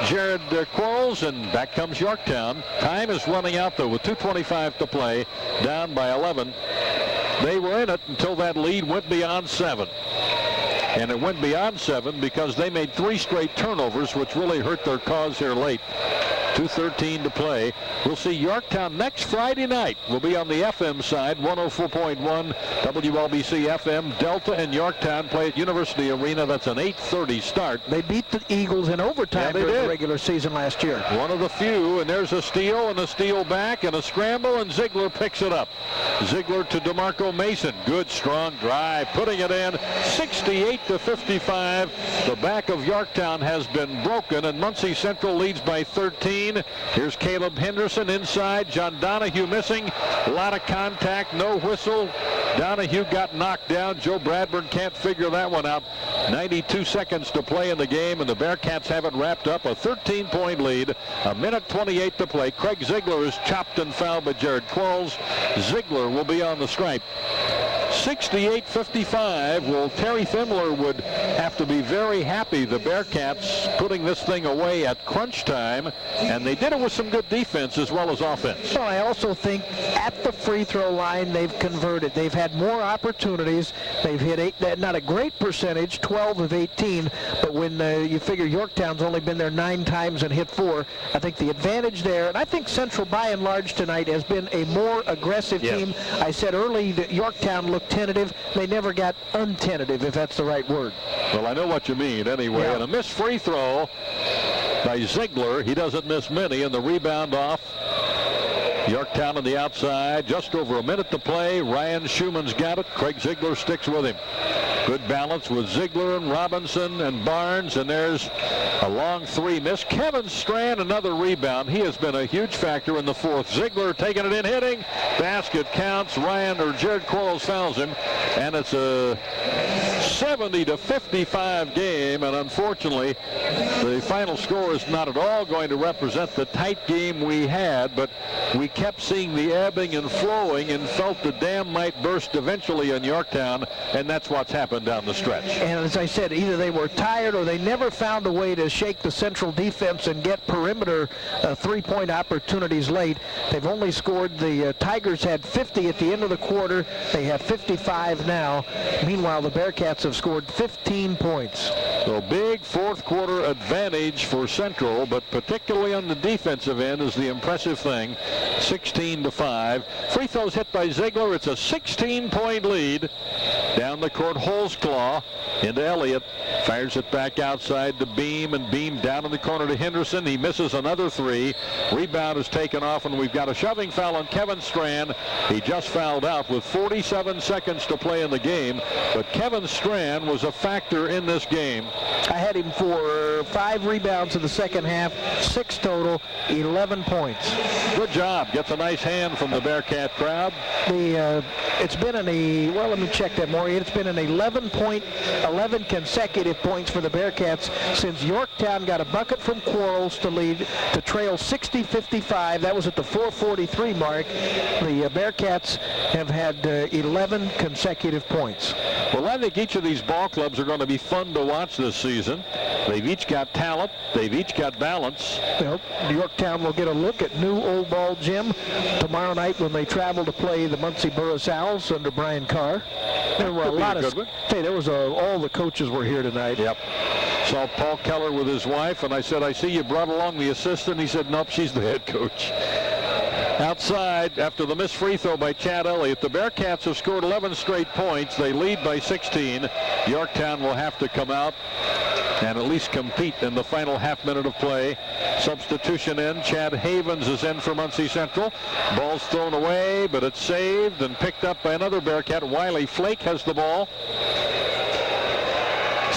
Jared Quarles, and back comes Yorktown. Time is running out, though, with 2:25 to play, down by 11. They were in it until that lead went beyond 7. And it went beyond 7 because they made 3 straight turnovers, which really hurt their cause here late. 2:13 to play. We'll see Yorktown next Friday night. We'll be on the FM side, 104.1 WLBC FM. Delta and Yorktown play at University Arena. That's an 8:30 start. They beat the Eagles in overtime during the regular season last year. One of the few, and there's a steal and a steal back and a scramble, and Ziegler picks it up. Ziegler to DeMarco Mason. Good, strong drive, putting it in, 68-55. The back of Yorktown has been broken, and Muncie Central leads by 13. Here's Caleb Henderson inside. John Donahue missing. A lot of contact, no whistle. Donahue got knocked down. Joe Bradburn can't figure that one out. 92 seconds to play in the game, and the Bearcats have it wrapped up. A 13-point lead. A minute 28 to play. Craig Ziegler is chopped and fouled by Jared Quarles. Ziegler will be on the stripe. 68-55. Well, Terry Thimler would have to be very happy. The Bearcats putting this thing away at crunch time, and they did it with some good defense as well as offense. Well, I also think at the free throw line they've converted. They've had more opportunities. They've hit not a great percentage, 12 of 18, but when you figure Yorktown's only been there 9 times and hit 4, I think the advantage there, and I think Central by and large tonight has been a more aggressive team. I said early that Yorktown looked tentative. They never got untentative, if that's the right word. Well, I know what you mean anyway. And a missed free throw by Ziegler. He doesn't miss many, and the rebound off. Yorktown on the outside, just over a minute to play. Ryan Schumann's got it. Craig Ziegler sticks with him. Good balance with Ziegler and Robinson and Barnes, and there's a long 3 miss. Kevin Strand, another rebound. He has been a huge factor in the 4th. Ziegler taking it in, hitting. Basket counts. Jared Quarles fouls him, and it's a 70-55 game, and unfortunately the final score is not at all going to represent the tight game we had, but we kept seeing the ebbing and flowing and felt the dam might burst eventually in Yorktown, and that's what's happened down the stretch. And as I said, either they were tired or they never found a way to shake the Central defense and get perimeter 3-point opportunities late. They've only scored, the Tigers had 50 at the end of the quarter. They have 55 now. Meanwhile, the Bearcats have scored 15 points. So big 4th quarter advantage for Central, but particularly on the defensive end is the impressive thing. 16-5. Free throws hit by Ziegler. It's a 16-point lead. Down the court, Holzclaw into Elliott. Fires it back outside to Beam, and Beam down in the corner to Henderson. He misses another 3. Rebound is taken off, and we've got a shoving foul on Kevin Strand. He just fouled out with 47 seconds to play in the game, but Kevin Strand was a factor in this game. I had him for 5 rebounds in the second half, 6 total, 11 points. Good job. Gets a nice hand from the Bearcat crowd. It's been let me check that more. It's been an 11 consecutive points for the Bearcats since Yorktown got a bucket from Quarles to trail 60-55. That was at the 4:43 mark. The Bearcats have had 11 consecutive points. Well, I think each of these ball clubs are going to be fun to watch this season. They've each got talent. They've each got balance. Well, Yorktown will get a look at new Old Ball Gym tomorrow night when they travel to play the Muncie Burris Owls under Brian Carr. There were a lot of. All the coaches were here tonight. Yep. Saw Paul Keller with his wife, and I said, "I see you brought along the assistant." He said, "Nope, she's the head coach." Outside, after the missed free throw by Chad Elliott, the Bearcats have scored 11 straight points. They lead by 16. Yorktown will have to come out and at least compete in the final half minute of play. Substitution in. Chad Havens is in for Muncie Central. Ball's thrown away, but it's saved and picked up by another Bearcat. Wiley Flake has the ball.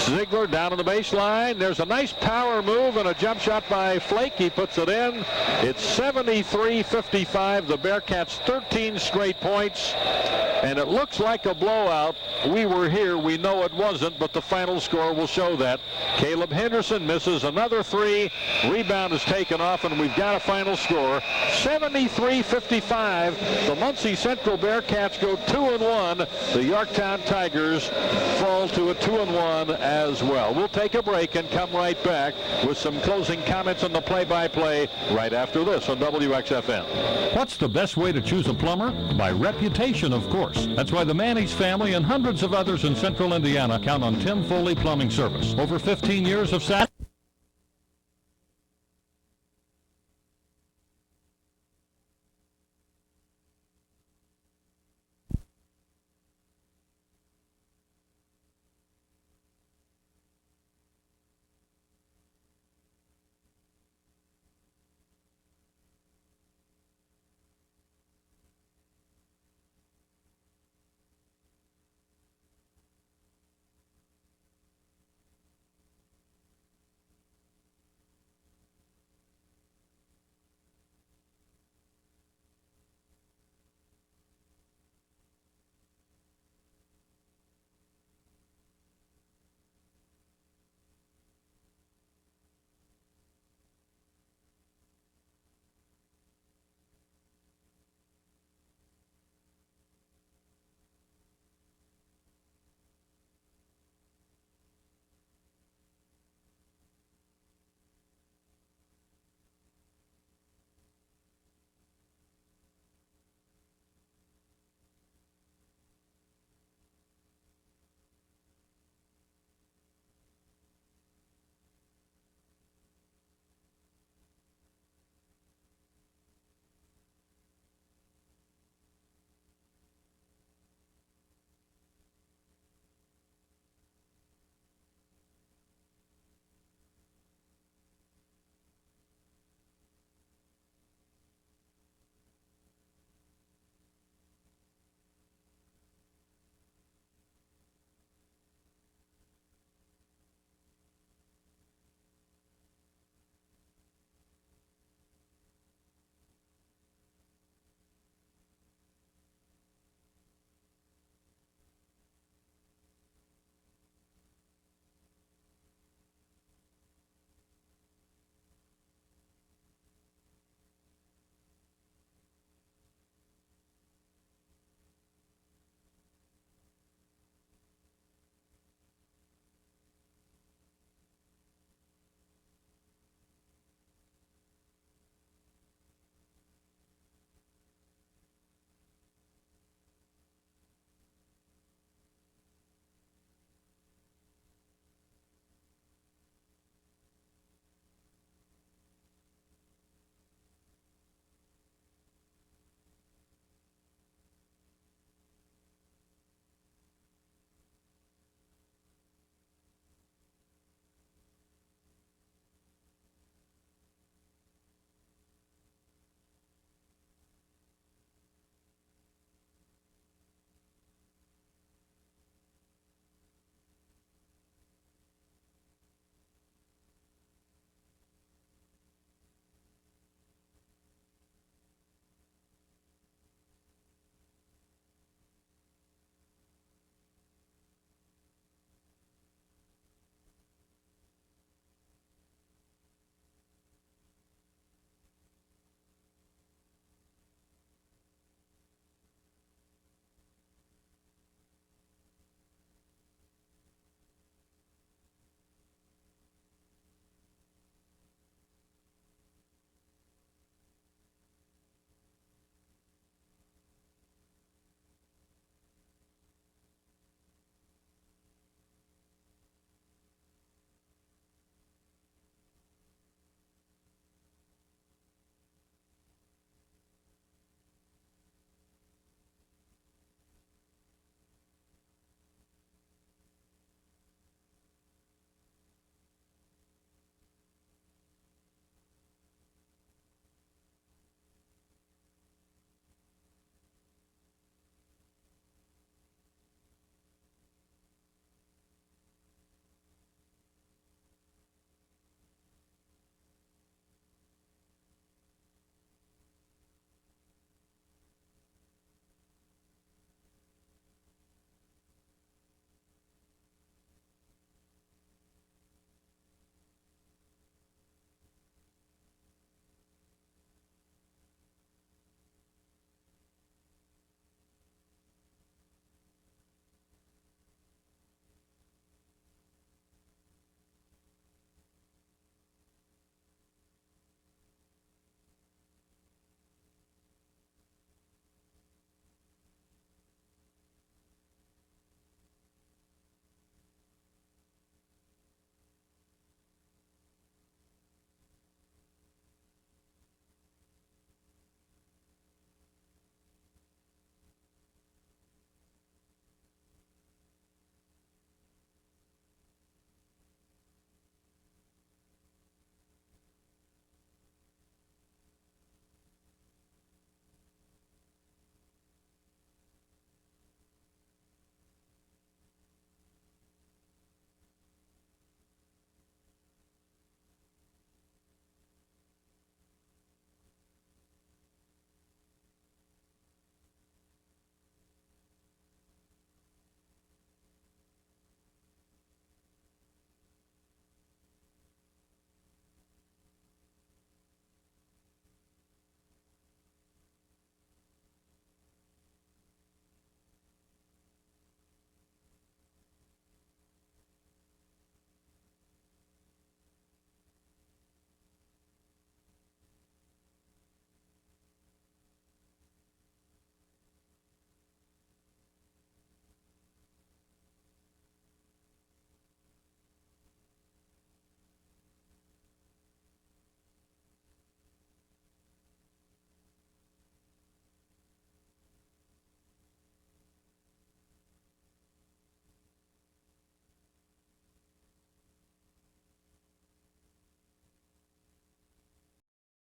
Ziegler down on the baseline. There's a nice power move and a jump shot by Flake. He puts it in. It's 73-55. The Bearcats 13 straight points. And it looks like a blowout. We were here. We know it wasn't, but the final score will show that. Caleb Henderson misses another three. Rebound is taken off, and we've got a final score. 73-55. The Muncie Central Bearcats go 2-1. The Yorktown Tigers fall to a 2-1 as well. We'll take a break and come right back with some closing comments on the play-by-play right after this on WXFN. What's the best way to choose a plumber? By reputation, of course. That's why the Manny's family and hundreds of others in central Indiana count on Tim Foley Plumbing Service. Over 15 years of